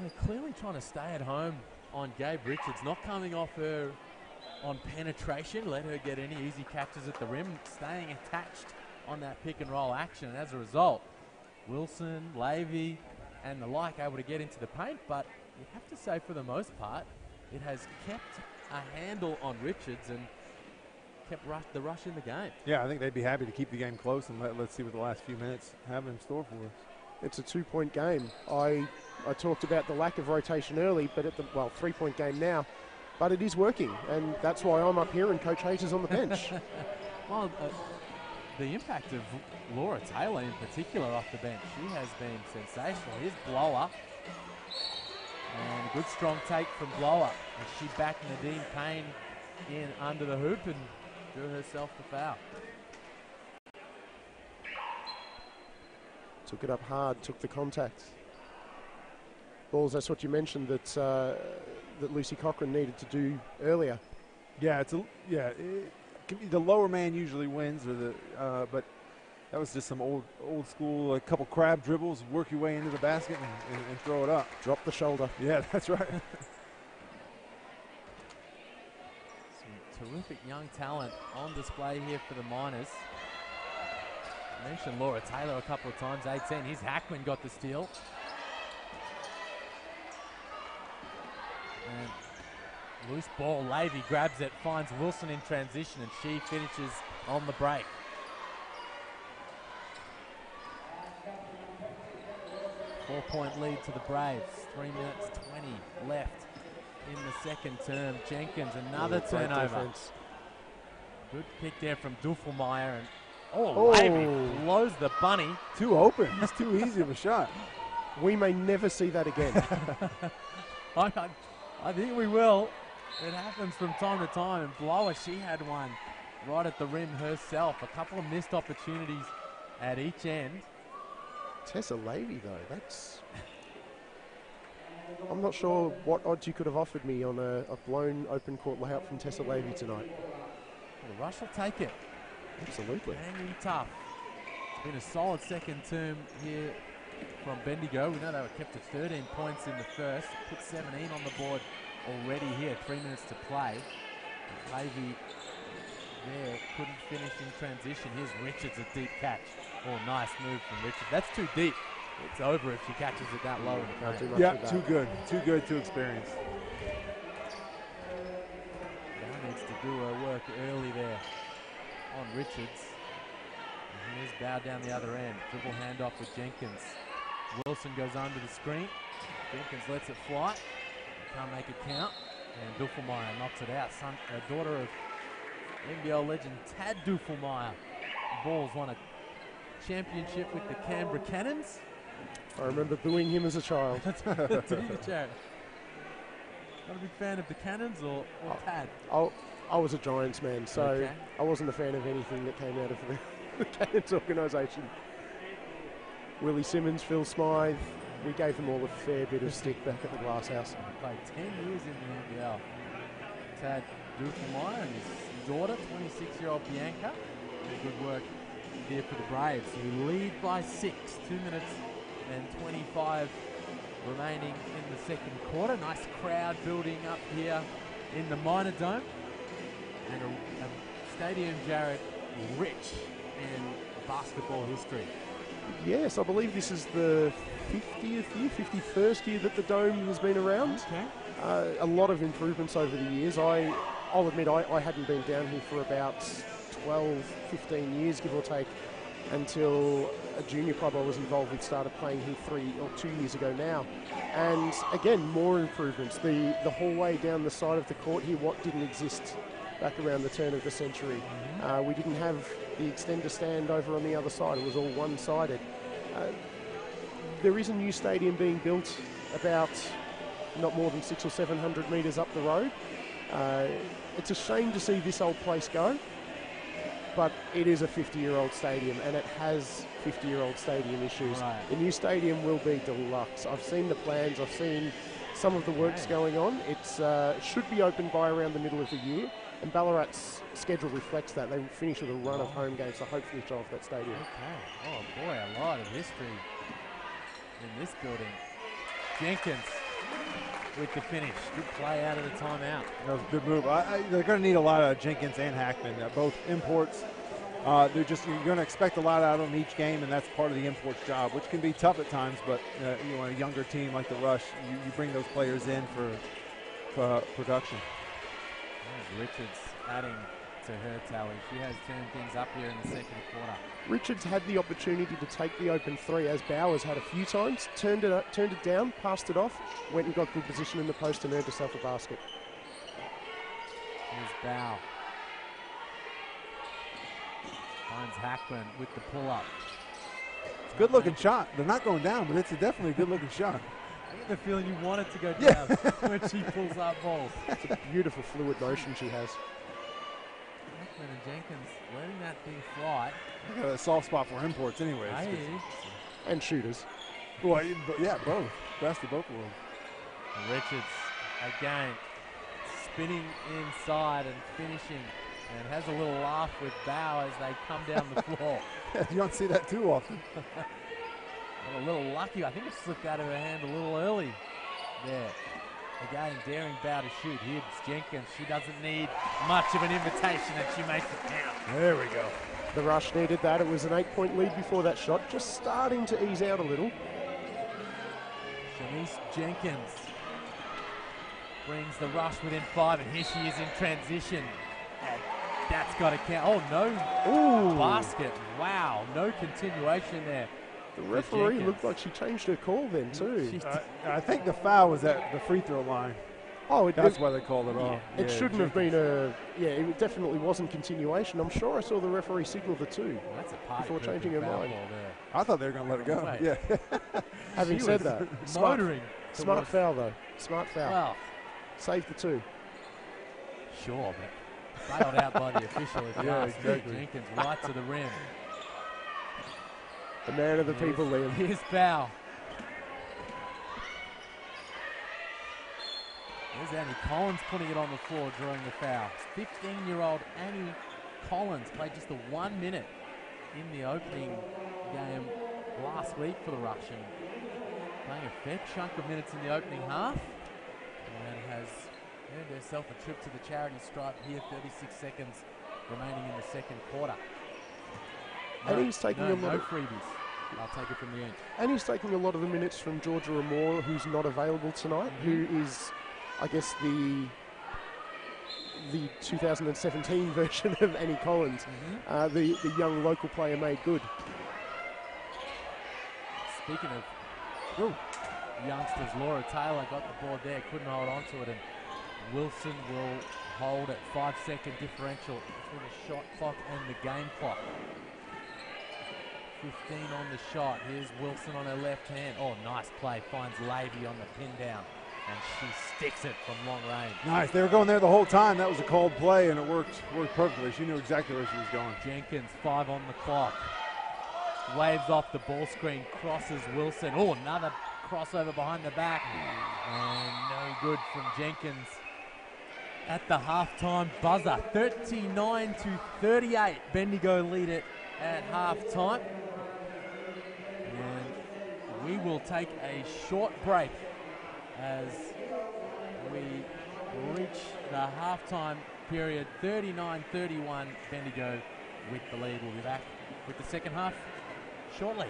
they're clearly trying to stay at home on Gabe Richards, not coming off her on penetration, let her get any easy catches at the rim, staying attached on that pick and roll action. And as a result, Wilson, Lavey, and the like able to get into the paint, but you have to say for the most part, it has kept a handle on Richards and kept the rush in the game. Yeah, I think they'd be happy to keep the game close, and let's see what the last few minutes have in store for us. It's a 2-point game. I talked about the lack of rotation early, but at the 3-point game now, but it is working, and that's why I'm up here and Coach Hayes is on the bench. Well, the impact of Laura Taylor in particular off the bench, she has been sensational. Here's Blower, and a good strong take from Blower. And she backed Nadine Payne in under the hoop and drew herself the foul. Took it up hard, took the contact. Balls, that's what you mentioned that that Lucy Cochran needed to do earlier. Yeah, the lower man usually wins, but that was just some old school, a couple crab dribbles, work your way into the basket and throw it up. Drop the shoulder. Yeah, that's right. Some terrific young talent on display here for the Miners. I mentioned Laura Taylor a couple of times, 18. Here's Hackman got the steal. And loose ball, Lavey grabs it, finds Wilson in transition, and she finishes on the break. Four-point lead to the Braves. 3 minutes 20 left in the second term. Jenkins, another turnover. Good pick there from Duffelmeyer, and Lavey blows the bunny. Too open. It's too easy of a shot. We may never see that again. I think we will. It happens from time to time. And Blower, she had one right at the rim herself. A couple of missed opportunities at each end. Tessa Lavey, though, that's... I'm not sure what odds you could have offered me on a blown open court layout from Tessa Lavey tonight. Well, the Rush will take it. Absolutely. Hanging tough. It's been a solid second term here from Bendigo. We know they were kept to 13 points in the first. Put 17 on the board already here. 3 minutes to play. Lavey there couldn't finish in transition. Here's Richards, a deep catch. Oh, nice move from Richards. That's too deep. It's over if she catches it that low in the front. Yeah, too good. Too good, too experienced. Now needs to do her work early there on Richards. And here's Bow down the other end. Dribble handoff with Jenkins. Wilson goes under the screen. Jenkins lets it fly. Can't make it count. And Duffelmeyer knocks it out. Daughter of NBL legend Tad Duffelmeyer. Balls won a championship with the Canberra Cannons. I remember booing him as a child. Did you, Jared? Not a big fan of the Cannons or Tad? I was a Giants man, so okay. I wasn't a fan of anything that came out of the Cannons organisation. Willie Simmons, Phil Smythe, we gave them all a fair bit of stick back at the Glass House. Played 10 years in the NBL. Tad Dufemire and his daughter, 26-year-old Bianca. Good work here for the Braves, who lead by 6, 2 minutes and 25 remaining in the second quarter. Nice crowd building up here in the Minor Dome. And a stadium, Jared, rich in basketball history. Yes, I believe this is the 50th year, 51st year that the Dome has been around. Okay. A lot of improvements over the years. I'll admit I hadn't been down here for about 12, 15 years, give or take, until a junior club I was involved with started playing here 3 or 2 years ago now. And again, more improvements. The hallway down the side of the court here, what didn't exist back around the turn of the century. We didn't have the extender stand over on the other side. It was all one-sided. There is a new stadium being built about not more than 600 or 700 metres up the road. It's a shame to see this old place go, but it is a 50-year-old stadium, and it has 50-year-old stadium issues. Right. The new stadium will be deluxe. I've seen the plans. I've seen some of the works going on. It should be open by around the middle of the year, and Ballarat's schedule reflects that. They finish with a run of home games to hopefully show off that stadium. Okay. Oh boy, a lot of history in this building. Jenkins with the finish. Good play out of the timeout. That was a good move. They're going to need a lot of Jenkins and Hackman, both imports. You're going to expect a lot out of them each game, and that's part of the imports job, which can be tough at times. But a younger team like the Rush, you bring those players in for production. Richards adding to her tally. She has turned things up here in the second quarter. Richards had the opportunity to take the open three, as Bowers had a few times. Turned it down, passed it off, went and got good position in the post and earned herself a basket. Here's Bow. Finds Hackman with the pull-up. It's a good-looking shot. They're not going down, but it's definitely a good-looking shot. I get the feeling you want it to go down when she pulls up balls. It's a beautiful fluid motion she has. Hackman and Jenkins letting that thing fly. I got a soft spot for imports anyways. And shooters. Well, yeah, both. Best of both worlds. Richards again spinning inside and finishing, and has a little laugh with Bow as they come down the floor. You don't see that too often. Well, a little lucky. I think it slipped out of her hand a little early there. Again, daring Bow to shoot. Here's Jenkins. She doesn't need much of an invitation, and she makes it count. There we go. The Rush needed that. It was an 8-point lead before that shot, just starting to ease out a little. Shanice Jenkins brings the Rush within 5, and here she is in transition. And that's got to count. Oh, no. Ooh. Basket. Wow. No continuation there. The referee looked like she changed her call then too. I think the foul was at the free throw line. Oh, that's why they called it off. It shouldn't have been it definitely wasn't continuation. I'm sure I saw the referee signal the 2 well, that's a before changing her mind. I thought they were going to let it go. Right. Yeah. Having said that, smart foul though. Smart foul. Well, save the 2. Sure, but bailed out by the official. If you ask me. Jenkins right to the rim. The man of the people, Liam. Here's Bow. There's Annie Collins putting it on the floor, drawing the foul. 15-year-old Annie Collins played just the 1 minute in the opening game last week for the Russian. Playing a fair chunk of minutes in the opening half, and has earned herself a trip to the charity stripe here. 36 seconds remaining in the second quarter. And he's taking a lot no of freebies. I'll take it from the end. And he's taking a lot of the minutes from Georgia Amora, who's not available tonight, who is, I guess, the 2017 version of Annie Collins, the young local player made good. Speaking of youngsters, Laura Taylor got the board there, couldn't hold on to it, and Wilson will hold at 5-second differential between the shot clock and the game clock. 15 on the shot. Here's Wilson on her left hand. Oh, nice play. Finds Levy on the pin down, and she sticks it from long range. Nice. They were going there the whole time. That was a called play, and it worked perfectly. She knew exactly where she was going. Jenkins, 5 on the clock. Waves off the ball screen, crosses Wilson. Oh, another crossover behind the back. And no good from Jenkins. At the halftime buzzer, 39-38. Bendigo lead it at halftime. And we will take a short break as we reach the halftime period. 39-31, Bendigo with the lead. We'll be back with the second half shortly.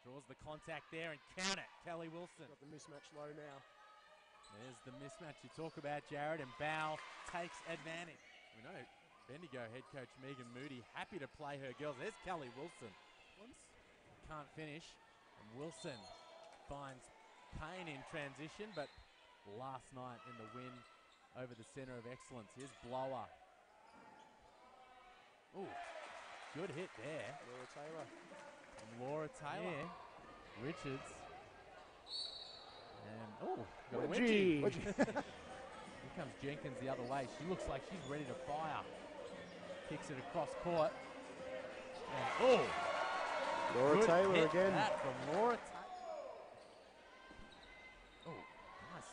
Draws the contact there and count it. Kelly Wilson. Got the mismatch low now. There's the mismatch you talk about, Jared, and Bow takes advantage. We know Bendigo head coach Megan Moody happy to play her girls. There's Kelly Wilson. Can't finish. And Wilson finds Payne in transition, but last night in the win over the Centre of Excellence. Here's Blower. Ooh, good hit there. Laura Taylor. Laura Taylor. Yeah. Richards. And, oh, got a wedgie. Here comes Jenkins the other way. She looks like she's ready to fire. Kicks it across court. And, oh! Laura good Taylor hit again. That from Laura Taylor. Oh, nice.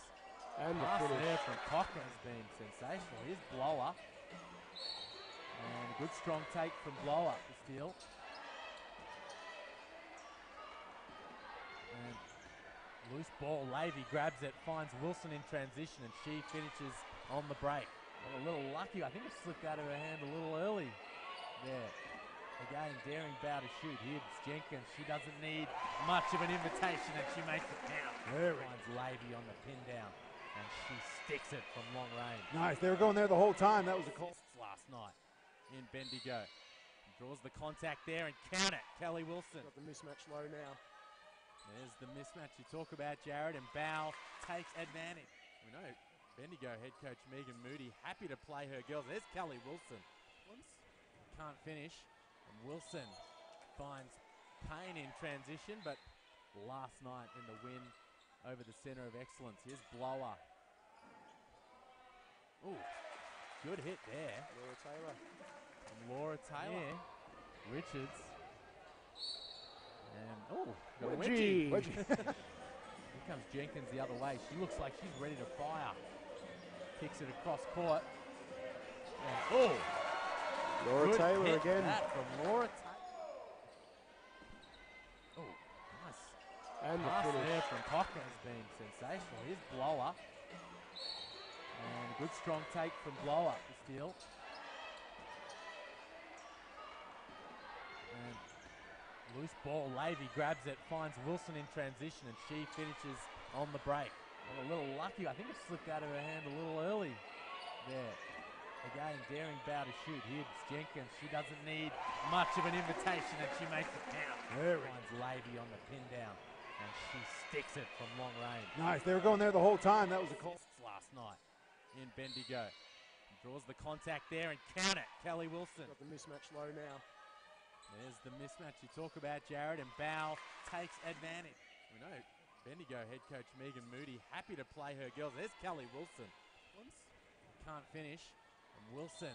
And the pass finish. there from Cochrane has been sensational. Here's Blower. And a good strong take from Blower to steal. And loose ball, Lavey grabs it, finds Wilson in transition, and she finishes on the break. Got a little lucky. I think it slipped out of her hand a little early there. Again, daring Bow to shoot. Here's Jenkins. She doesn't need much of an invitation, and she makes it count. Finds Lavey on the pin down, and she sticks it from long range. Nice. They were going there the whole time. That was a call. Last night in Bendigo. Draws the contact there and count it. Kelly Wilson. Got the mismatch low now. There's the mismatch you talk about, Jared, and Bow takes advantage. We know Bendigo head coach Megan Moody happy to play her girls. There's Kelly Wilson. Can't finish. And Wilson finds Payne in transition, but last night in the win over the Centre of Excellence. Here's Blower. Ooh, good hit there. Laura Taylor. From Laura Taylor. Yeah. Richards. And, oh, got a wedgie. Here comes Jenkins the other way. She looks like she's ready to fire. Kicks it across court. And, oh! Laura good Taylor hit again. That from Laura Taylor. Oh, nice. And the pass finish. there from Cochrane has been sensational. Here's Blower. And a good strong take from Blower to steal. And loose ball, Lavey grabs it, finds Wilson in transition, and she finishes on the break. Got a little lucky. I think it slipped out of her hand a little early there. Again, daring Bow to shoot. Here's Jenkins. She doesn't need much of an invitation, and she makes it count. Finds Lavey on the pin down, and she sticks it from long range. Nice. They were going there the whole time. That was a call. Last night in Bendigo. Draws the contact there and count it. Kelly Wilson. Got the mismatch low now. There's the mismatch you talk about, Jared, and Bow takes advantage. We know Bendigo head coach Megan Moody happy to play her girls. There's Kelly Wilson. Can't finish. And Wilson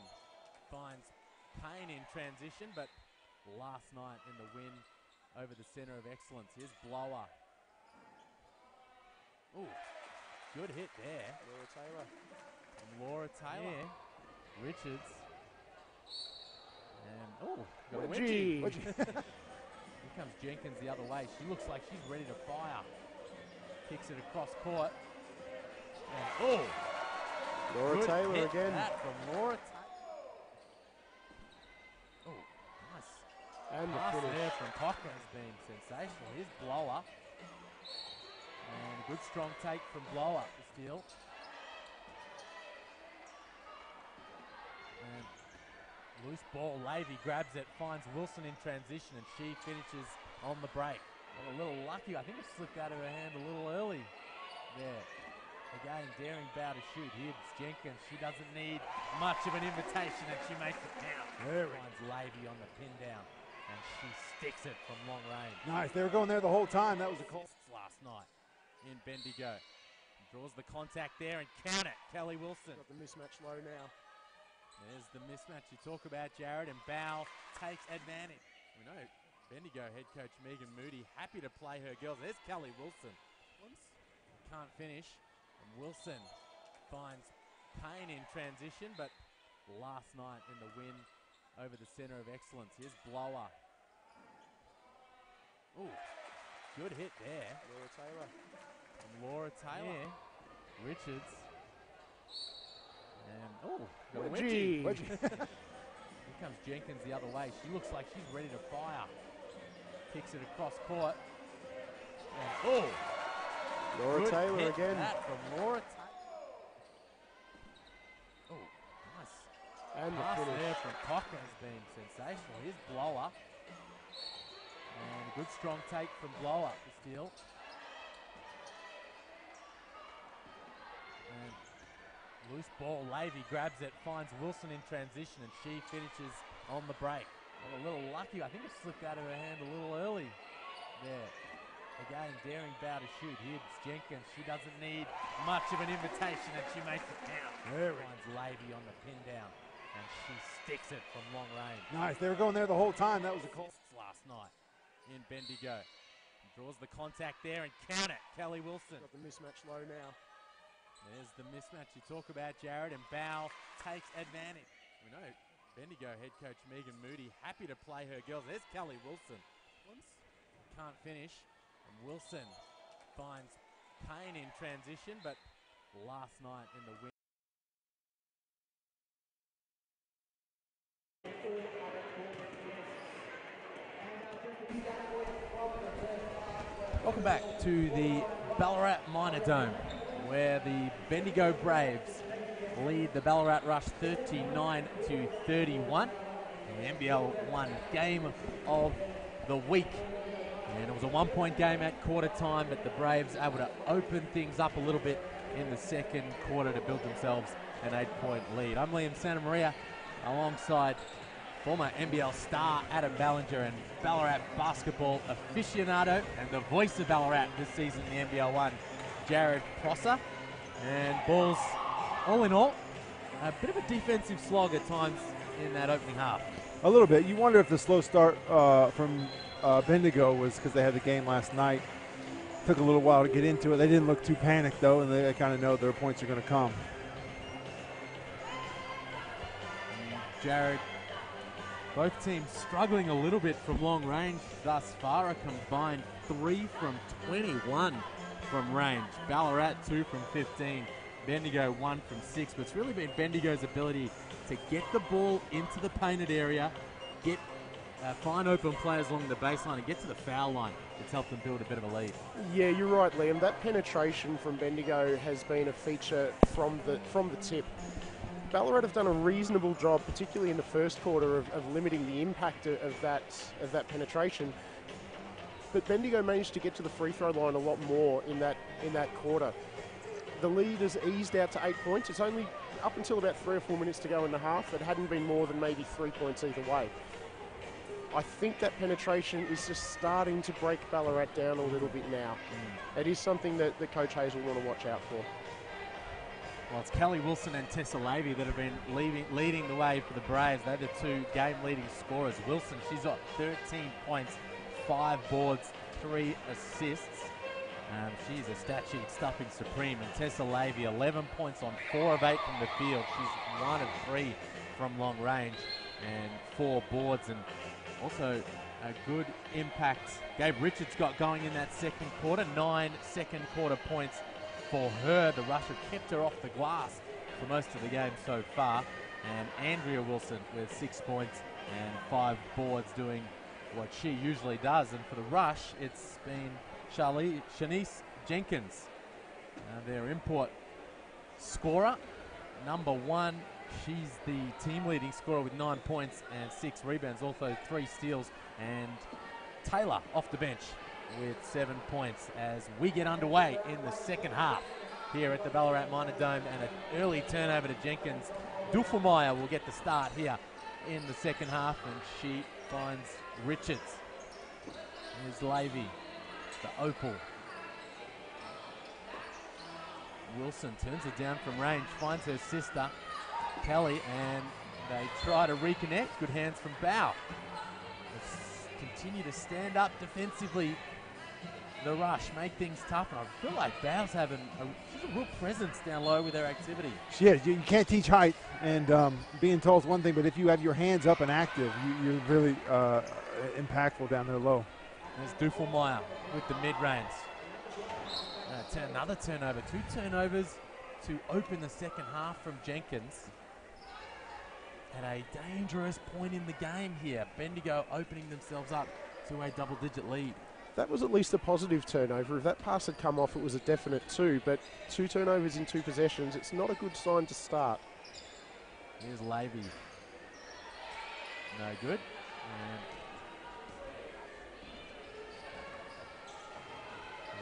finds Payne in transition, but last night in the win over the centre of excellence. Here's Blower. Ooh, good hit there. Laura Taylor. And Laura Taylor. Yeah. Richards. And, oh, got a wedgie. Here comes Jenkins the other way. She looks like she's ready to fire. Kicks it across court. And, oh! Laura Good Taylor hit again. That from Laura Taylor. Oh, nice. And the Pass finish. there from Cochrane's been sensational. Here's Blower. And a good strong take from Blower to steal. And loose ball. Lavey grabs it, finds Wilson in transition, and she finishes on the break. Well, a little lucky. I think it slipped out of her hand a little early. Yeah. Again, daring bow to shoot. Here's Jenkins. She doesn't need much of an invitation, and she makes it count. There we Finds Lavey on the pin down, and she sticks it from long range. Nice. They were going there the whole time. That was a call. Last night in Bendigo. Draws the contact there and count it. Kelly Wilson. Got the mismatch low now. There's the mismatch you talk about, Jared, and Bow takes advantage. We know Bendigo head coach Megan Moody happy to play her girls. There's Kelly Wilson. Can't finish. And Wilson finds Payne in transition, but last night in the win over the centre of excellence. Here's Blower. Ooh, good hit there. Laura Taylor. And Laura Taylor. Yeah. Richards. And, oh, got a wedgie. Here comes Jenkins the other way. She looks like she's ready to fire. Kicks it across court. And, oh! Laura Good Taylor hit again. That from Laura Taylor. Oh, nice. And the Pass finish. there from Cochrane's been sensational. Here's Blower. And a good strong take from Blower to steal. And loose ball. Lavey grabs it, finds Wilson in transition, and she finishes on the break. Well, a little lucky. I think it slipped out of her hand a little early. Yeah. Again, daring bow to shoot. Here's Jenkins. She doesn't need much of an invitation, and she makes it count. There we Finds Lavey on the pin down, and she sticks it from long range. Nice. They were going there the whole time. That was a call. Last night in Bendigo. Draws the contact there and count it. Kelly Wilson. Got the mismatch low now. There's the mismatch you talk about, Jared, and Bow takes advantage. We know Bendigo head coach Megan Moody happy to play her girls. There's Kelly Wilson. Can't finish. And Wilson finds Payne in transition, but last night in the win. Welcome back to the Ballarat Minor Dome, where the Bendigo Braves lead the Ballarat Rush 39-31. The NBL1 game of the week. And it was a one-point game at quarter time, but the Braves able to open things up a little bit in the second quarter to build themselves an 8-point lead. I'm Liam Santamaria, alongside former NBL star Adam Ballinger and Ballarat basketball aficionado and the voice of Ballarat this season in the NBL1, Jared Prosser. And Bulls, all in all, a bit of a defensive slog at times in that opening half. A little bit. You wonder if the slow start from Bendigo was because they had the game last night. Took a little while to get into it. They didn't look too panicked, though, and they kind of know their points are going to come. Jared, both teams struggling a little bit from long range thus far. A combined 3 from 21 from range. Ballarat 2 from 15. Bendigo 1 from 6. But it's really been Bendigo's ability to get the ball into the painted area, get find open players along the baseline and get to the foul line. It's helped them build a bit of a lead. Yeah, you're right, Liam. That penetration from Bendigo has been a feature from the tip. Ballarat have done a reasonable job, particularly in the first quarter, of limiting the impact of that penetration. But Bendigo managed to get to the free throw line a lot more in that quarter. The lead has eased out to 8 points. It's only up until about 3 or 4 minutes to go in the half. It hadn't been more than maybe 3 points either way. I think that penetration is just starting to break Ballarat down a little bit now. It is something that Coach Hayes will want to watch out for. Well, it's Kelly Wilson and Tessa Lavey that have been leading the way for the Braves. They're the two game-leading scorers. Wilson, she's got 13 points, 5 boards, 3 assists. She's a stat sheet stuffing supreme. And Tessa Lavey, 11 points on 4 of 8 from the field. She's 1 of 3 from long range and 4 boards. And also a good impact Gabe Richards got going in that second quarter. 9 second quarter points for her. The Rush have kept her off the glass for most of the game so far. And Andrea Wilson with 6 points and 5 boards doing what she usually does. And for the Rush, it's been Shanice Jenkins, their import scorer. Number 1, she's the team leading scorer with 9 points and 6 rebounds, also 3 steals. And Taylor off the bench with 7 points as we get underway in the second half here at the Ballarat Minor Dome, and an early turnover to Jenkins. Duffelmeyer will get the start here in the second half, and she finds Richards. Here's Lavey, the opal. Wilson turns it down from range, finds her sister, Kelly, and they try to reconnect. Good hands from Bow. Continue to stand up defensively. The Rush make things tough, and I feel like Bow's having she's a real presence down low with her activity. She is. You can't teach height, and being tall is one thing, but if you have your hands up and active, you're really impactful down there low. There's Duffelmeyer with the mid-range. Another turnover. 2 turnovers to open the second half from Jenkins. At a dangerous point in the game here. Bendigo opening themselves up to a double-digit lead. That was at least a positive turnover. If that pass had come off, it was a definite 2, but 2 turnovers in 2 possessions, it's not a good sign to start. Here's Lavey. No good. And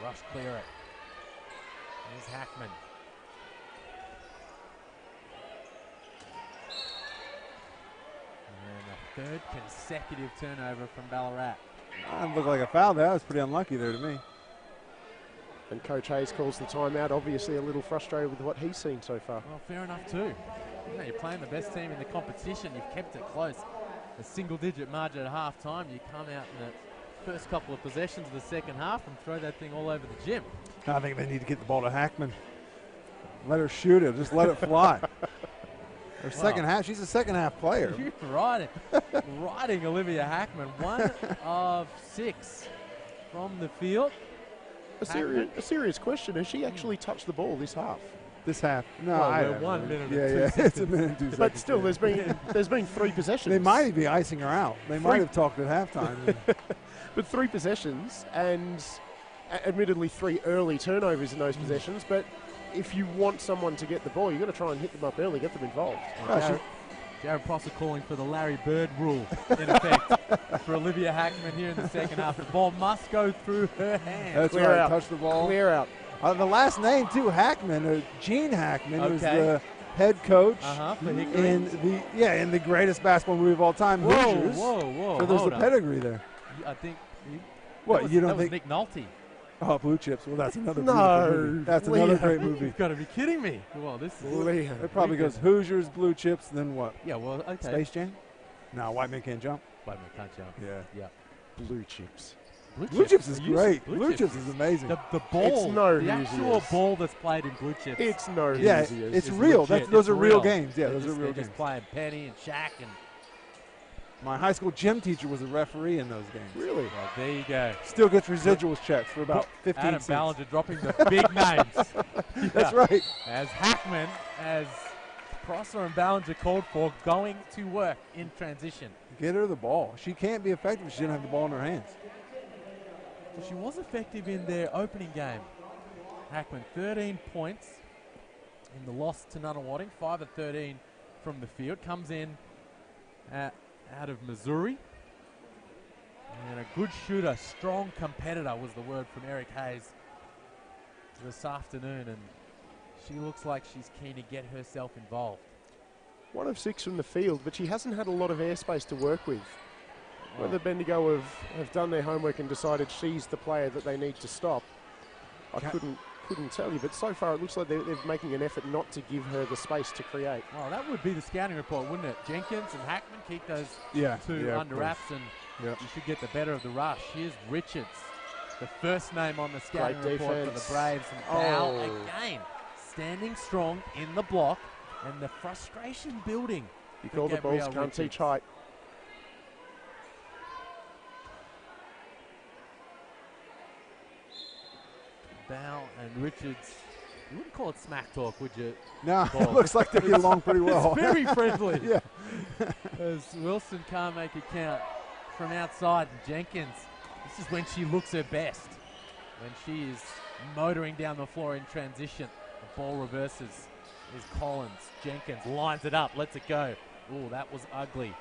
Rush clear it. Here's Hackman. And a 3rd consecutive turnover from Ballarat. That looked like a foul there. That was pretty unlucky there to me. And Coach Hayes calls the timeout, obviously a little frustrated with what he's seen so far. Well, fair enough too. You know, you're playing the best team in the competition. You've kept it close. A single-digit margin at half-time. You come out in the first couple of possessions of the second half and throw that thing all over the gym. I think they need to get the ball to Hackman. Let her shoot it. Just let it fly. Her second half, she's a second half player. You're riding Olivia Hackman. 1 of 6 from the field. A serious question, has she actually touched the ball this half? This half? No, well, 1 minute and 2 seconds. It's a minute and 2 seconds. But still, there's been 3 possessions. They might be icing her out. They might have talked at halftime. But 3 possessions, and admittedly 3 early turnovers in those possessions, but if you want someone to get the ball, you've got to try and hit them up early, get them involved. Jared Prosser calling for the Larry Bird rule, in effect, for Olivia Hackman here in the second half. The ball must go through her hands. That's Clear right, out. touch the ball. Clear out. The last name, too, Hackman, Gene Hackman, was the head coach in the greatest basketball movie of all time, Hoosiers. Whoa. So there's a pedigree there. I think. You don't think? think? Nick Nolte. Oh, Blue Chips. Well, that's another movie. That's Leo. another great movie. You've got to be kidding me. Well, this is. Leo. It probably goes Hoosiers, Blue Chips, then what? Yeah, well, okay. Space Jam? No, White Man Can't Jump. White Man Can't Jump. Yeah. Blue Chips. Blue Chips is great. Blue Chips is amazing. The ball, It's the actual ball that's played in Blue Chips. It's no Yeah, Hoosiers. it's real. Those are real games. Yeah, They're those are real they're games. just playing Penny and Shaq and. My high school gym teacher was a referee in those games. Really? Well, there you go. Still gets residuals checks for about 15 Adam cents. Ballinger dropping the big names. That's right. As Hackman, as Prosser and Ballinger called for, going to work in transition. Get her the ball. She can't be effective if she didn't have the ball in her hands. Well, she was effective in their opening game. Hackman, 13 points in the loss to Nunawading, 5 of 13 from the field. Comes in out of Missouri. And a good shooter, strong competitor was the word from Eric Hayes this afternoon. And she looks like she's keen to get herself involved. 1 of 6 from the field, but she hasn't had a lot of airspace to work with. Whether Bendigo have done their homework and decided she's the player that they need to stop, I couldn't tell you. But so far, it looks like they're making an effort not to give her the space to create. Well, that would be the scouting report, wouldn't it? Jenkins and Hackman keep those two under wraps, and you should get the better of the rush. Here's Richards, the first name on the scouting report for the Braves. And Bow again, standing strong in the block, and the frustration building. You call the balls can't teach height. Bow and Richards, you wouldn't call it smack talk, would you? No, it looks like they get along pretty well. It's very friendly. Yeah. As Wilson can't make it count from outside. And Jenkins, this is when she looks her best, when she is motoring down the floor in transition. The ball reverses. Is Collins. Jenkins lines it up, lets it go. Oh, that was ugly.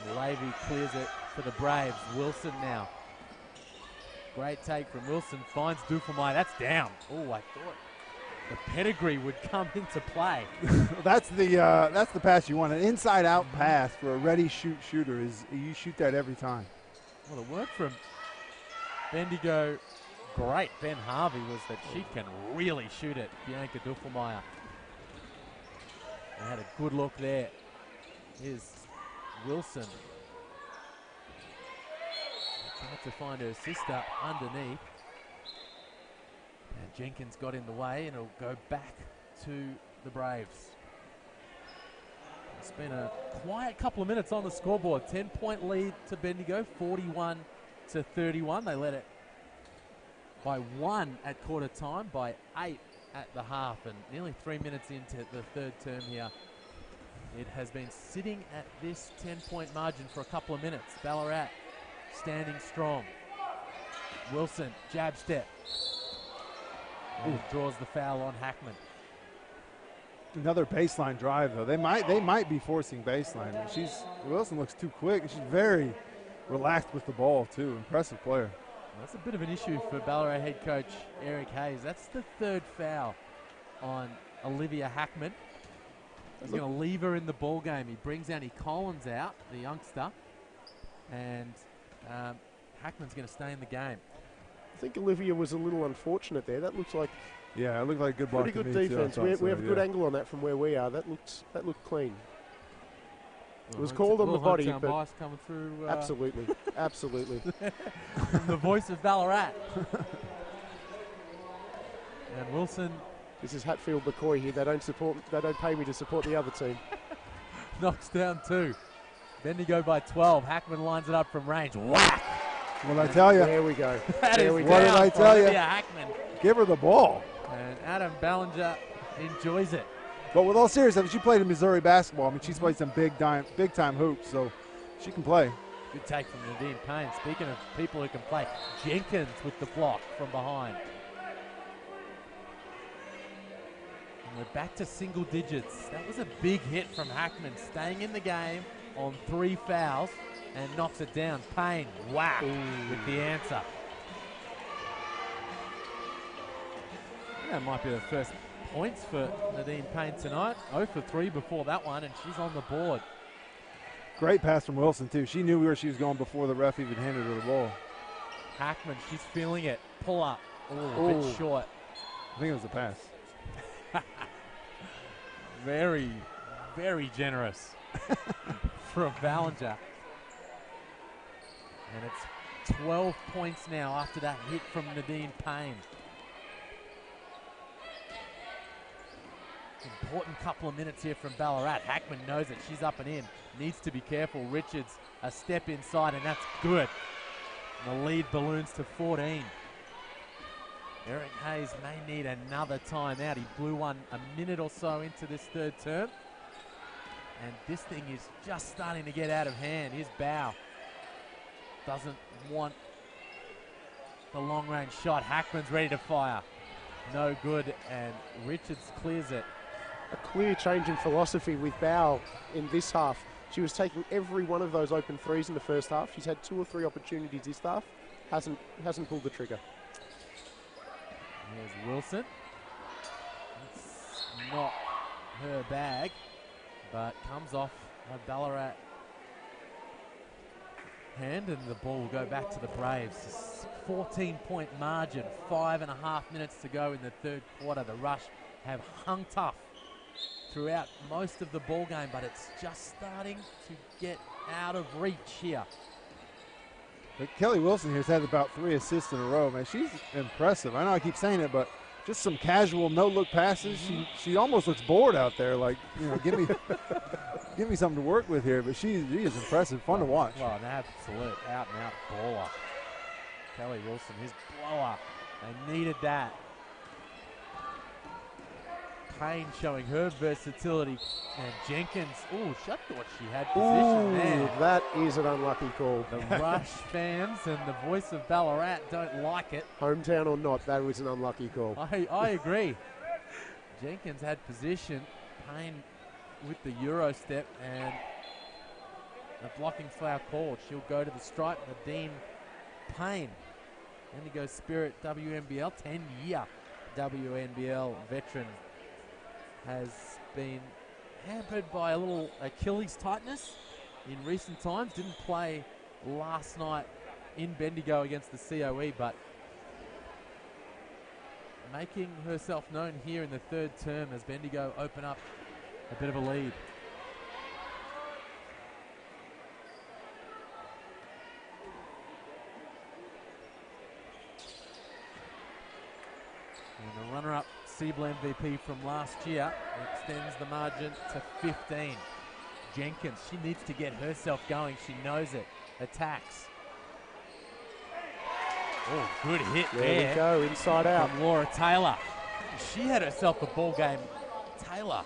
And Levy clears it for the Braves. Wilson now. Great take from Wilson, finds Duffelmeyer. That's down. Oh, I thought the pedigree would come into play. That's the pass you want. An inside-out pass for a ready shooter is you shoot that every time. Well, the word from Bendigo, great Ben Harvey, was that she can really shoot it. Bianca Duffelmeyer. They had a good look there. Here's Wilson. Tried to find her sister underneath. And Jenkins got in the way, and it'll go back to the Braves. It's been a quiet couple of minutes on the scoreboard. 10-point lead to Bendigo, 41-31. They led it by 1 at quarter time, by 8 at the half, and nearly 3 minutes into the third term here. It has been sitting at this 10-point margin for a couple of minutes. Ballarat standing strong. Wilson, jab step. And draws the foul on Hackman. Another baseline drive, though. They might be forcing baseline. Wilson looks too quick. She's very relaxed with the ball, too. Impressive player. That's a bit of an issue for Ballarat head coach Eric Hayes. That's the third foul on Olivia Hackman. He's going to leave her in the ball game. He brings Annie Collins out, the youngster, and Hackman's going to stay in the game. I think Olivia was a little unfortunate there. That looks like it looked like a good block. Pretty good defense. We have a good angle on that from where we are. That looked clean. It was called on the body, but coming through. Absolutely, absolutely. The voice of Ballarat. And Wilson. This is Hatfield McCoy here. They don't pay me to support the other team. Knocks down 2. Bendigo by 12. Hackman lines it up from range. Whack! What did I tell you? There we go. What did I tell you? Hackman. Give her the ball. And Adam Ballinger enjoys it. But with all seriousness, she played in Missouri basketball. I mean, she's played some big time hoops, so she can play. Good take from Nadine Payne. Speaking of people who can play, Jenkins with the block from behind. And we're back to single digits. That was a big hit from Hackman, staying in the game on 3 fouls and knocks it down. Payne, whack, with the answer. That might be the first points for Nadine Payne tonight. 0 for 3 before that one, and she's on the board. Great pass from Wilson, too. She knew where she was going before the ref even handed her the ball. Hackman, she's feeling it. Pull up. A bit short. I think it was a pass. Very, very generous from Ballinger. And it's 12 points now after that hit from Nadine Payne. Important couple of minutes here from Ballarat. Hackman knows it. She's up and in. Needs to be careful. Richards a step inside, and that's good. And the lead balloons to 14. Eric Hayes may need another timeout. He blew one a minute or so into this third term. And this thing is just starting to get out of hand. Here's Bow. Doesn't want the long-range shot. Hackman's ready to fire. No good, and Richards clears it. A clear change in philosophy with Bow in this half. She was taking every one of those open threes in the first half. She's had 2 or 3 opportunities this half. Hasn't pulled the trigger. Here's Wilson. It's not her bag, but comes off a Ballarat hand, and the ball will go back to the Braves. 14-point margin, 5.5 minutes to go in the third quarter. The Rush have hung tough throughout most of the ball game, but it's just starting to get out of reach here. But Kelly Wilson here's had about 3 assists in a row, man. She's impressive. I know I keep saying it, but just some casual no-look passes. She almost looks bored out there, like, you know, give me something to work with here. But she is impressive, fun to watch. Well, an absolute out-and-out baller. Kelly Wilson, his blower. They needed that. Payne showing her versatility, and Jenkins, oh, she thought she had position there. That is an unlucky call. The Rush fans and the voice of Ballarat don't like it. Hometown or not, that was an unlucky call. I agree. Jenkins had position. Payne with the Euro step, and a blocking foul called. She'll go to the stripe. Nadine Payne, Bendigo Spirit WNBL, 10-year WNBL veteran, has been hampered by a little Achilles tightness in recent times. Didn't play last night in Bendigo against the COE, but making herself known here in the third term as Bendigo open up a bit of a lead. And the runner-up Siebel MVP from last year extends the margin to 15. Jenkins, she needs to get herself going. She knows it. Attacks. Oh, good hit there. There we go, inside out. From Laura Taylor. She had herself a ball game. Taylor.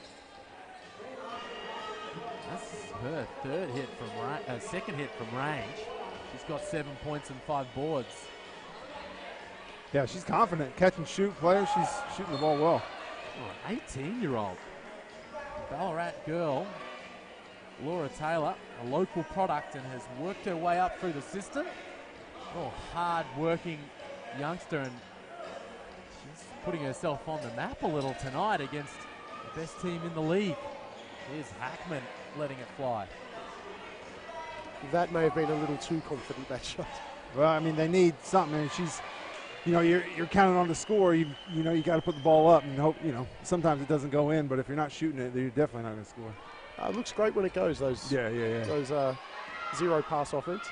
That's her third hit from second hit from range. She's got 7 points and 5 boards. Yeah, she's confident. Catch and shoot player. She's shooting the ball well. Oh, an 18-year-old Ballarat girl, Laura Taylor, a local product, and has worked her way up through the system. Oh, hard-working youngster, and she's putting herself on the map a little tonight against the best team in the league. Here's Hackman letting it fly. That may have been a little too confident, that shot. Well, I mean, they need something, and she's, you know, you're counting on the score. You know, you got to put the ball up and hope. You know, sometimes it doesn't go in, but if you're not shooting it, you're definitely not going to score. It looks great when it goes. Those zero pass offense.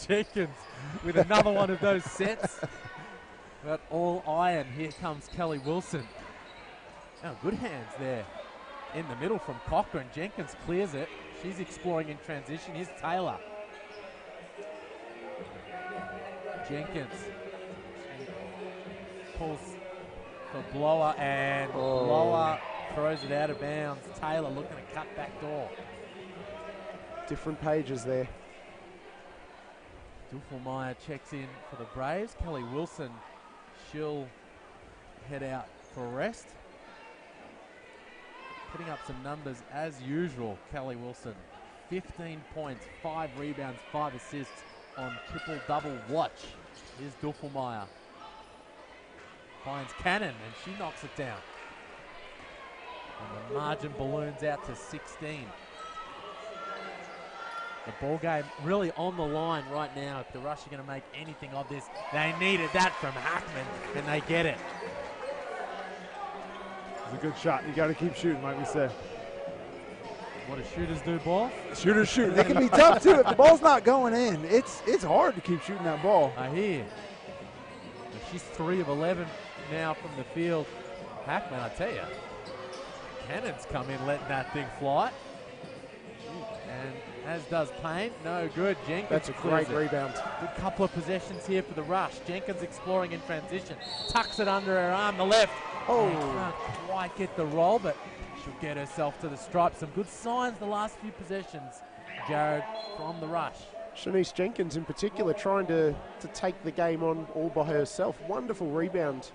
Jenkins with another one of those sets. But all iron. Here comes Kelly Wilson. Oh, good hands there in the middle from Cochran. Jenkins clears it. She's exploring in transition. Here's Taylor. Jenkins pulls for Blower, and Blower throws it out of bounds. Taylor looking to cut back door. Different pages there. Duffelmeyer checks in for the Braves. Kelly Wilson, she'll head out for rest. Putting up some numbers as usual, Kelly Wilson. 15 points, 5 rebounds, 5 assists on triple-double watch. Here's Duffelmeyer. Finds Cannon, and she knocks it down. And the margin balloons out to 16. The ball game really on the line right now. If the Rush are going to make anything of this, they needed that from Hackman, and they get it. It's a good shot. You got to keep shooting, like we said. What do shooters do, ball? Shooters shoot. They can be tough too. If the ball's not going in, it's hard to keep shooting that ball. I hear. She's 3 of 11 now from the field. Hackman, I tell you, Cannon's come in letting that thing fly. And as does Payne. No good. Jenkins. That's a great rebound. Good couple of possessions here for the Rush. Jenkins exploring in transition. Tucks it under her arm, the left. Oh. Can't quite get the roll, but she'll get herself to the stripe. Some good signs the last few possessions, Jared, from the Rush. Shanice Jenkins in particular trying to take the game on all by herself. Wonderful rebound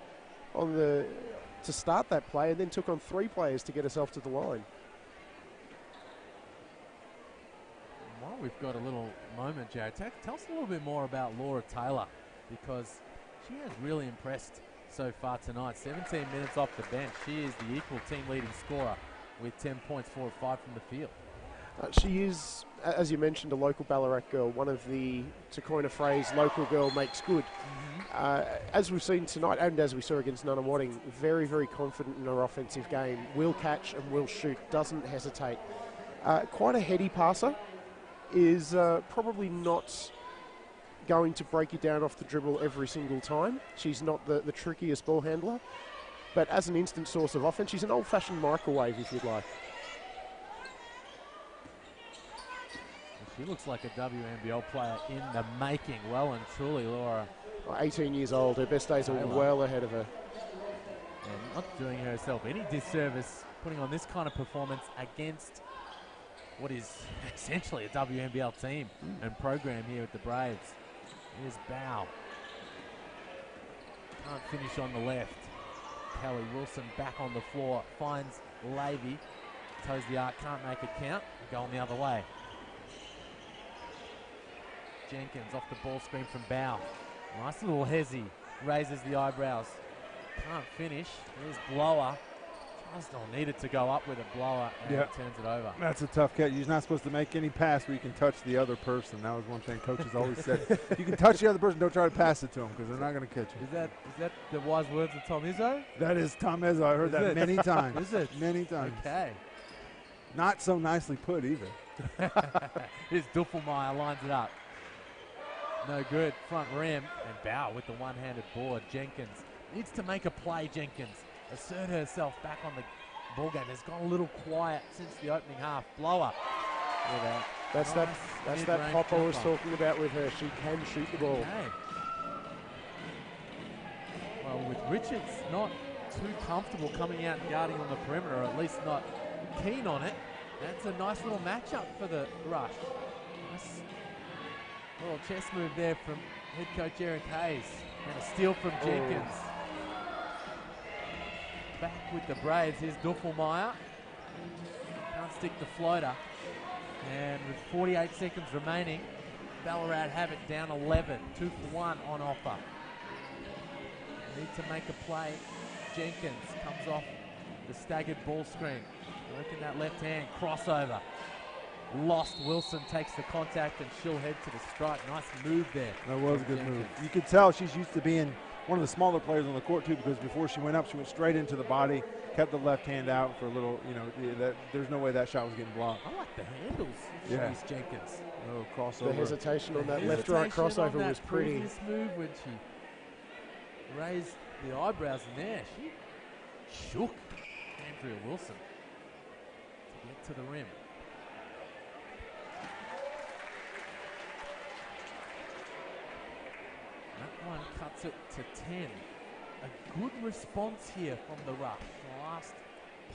on to start that play, and then took on 3 players to get herself to the line. While we've got a little moment, Jared, tell us a little bit more about Laura Taylor, because she has really impressed so far tonight. 17 minutes off the bench. She is the equal team leading scorer with 10 points, 4 of 5 from the field. She is, as you mentioned, a local Ballarat girl, one of the, to coin a phrase, local girl makes good. As we've seen tonight, and as we saw against Nunawading, very, very confident in her offensive game, will catch and will shoot, doesn't hesitate. Quite a heady passer, is probably not going to break you down off the dribble every single time. She's not the trickiest ball handler, but as an instant source of offense, she's an old-fashioned microwave, if you'd like. She looks like a WNBL player in the making, well and truly, Laura. 18 years old, her best days are well ahead of her. And not doing herself any disservice, putting on this kind of performance against what is essentially a WNBL team and program here with the Braves. Here's Bow. Can't finish on the left. Kelly Wilson back on the floor, finds Levy, toes the arc, can't make it count, going the other way. Jenkins off the ball screen from Bow. Nice little hezzy, raises the eyebrows. Can't finish. There's Blower. Just don't need it to go up with a blower and turns it over. That's a tough catch. You're not supposed to make any pass where you can touch the other person. That was one thing coaches always said. You can touch the other person, don't try to pass it to them because they're not going to catch you. Is that the wise words of Tom Izzo? That is Tom Izzo. I heard that many times. Is it? Many times. Okay. Not so nicely put either. Here's Duffelmeyer, lines it up. No good, front rim, and Bow with the one-handed board. Jenkins needs to make a play, Jenkins. Assert herself back on the ball game. It's gone a little quiet since the opening half. Blower. That's that pop I was talking about with her. She can shoot the ball. Okay. Well, with Richards not too comfortable coming out and guarding on the perimeter, or at least not keen on it, that's a nice little matchup for the Rush. Nice little chess move there from head coach Eric Hayes. And a steal from Jenkins. Back with the Braves. Here's Duffelmeyer. Can't stick the floater. And with 48 seconds remaining, Ballarat have it down 11. 2 for 1 on offer. Need to make a play. Jenkins comes off the staggered ball screen. Working that left hand crossover. Lost. Wilson takes the contact and she'll head to the strike. Nice move there. That was a good move. You could tell she's used to being one of the smaller players on the court too, because before she went up, she went straight into the body, kept the left hand out for a little, there's no way that shot was getting blocked. I like the handles of Shanice Jenkins. Oh, crossover. The hesitation on that left-right crossover was pretty. This move when she raised the eyebrows in there, she shook Andrea Wilson to get to the rim. That one cuts it to 10. A good response here from the Rush. The last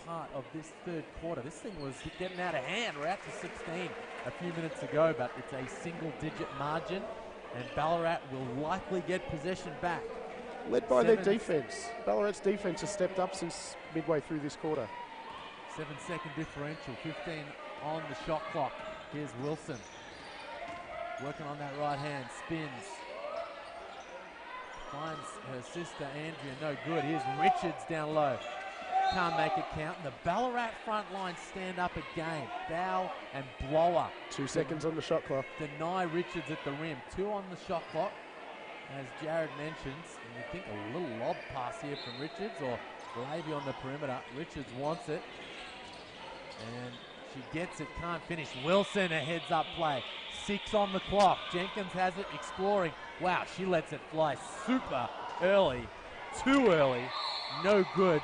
part of this third quarter. This thing was getting out of hand. We're out to 16 a few minutes ago, but it's a single-digit margin, and Ballarat will likely get possession back. Led by their defense. Ballarat's defense has stepped up since midway through this quarter. 7-second differential, 15 on the shot clock. Here's Wilson. Working on that right hand, spins. Finds her sister Andrea, no good. Here's Richards down low. Can't make it count. And the Ballarat front line stand up again. Bow and Blower. 2 seconds on the shot clock. Deny Richards at the rim. 2 on the shot clock. As Jared mentions, and you think a little lob pass here from Richards or Levy on the perimeter. Richards wants it. And she gets it, can't finish. Wilson, a heads-up play. 6 on the clock. Jenkins has it, exploring. Wow, she lets it fly super early. Too early. No good.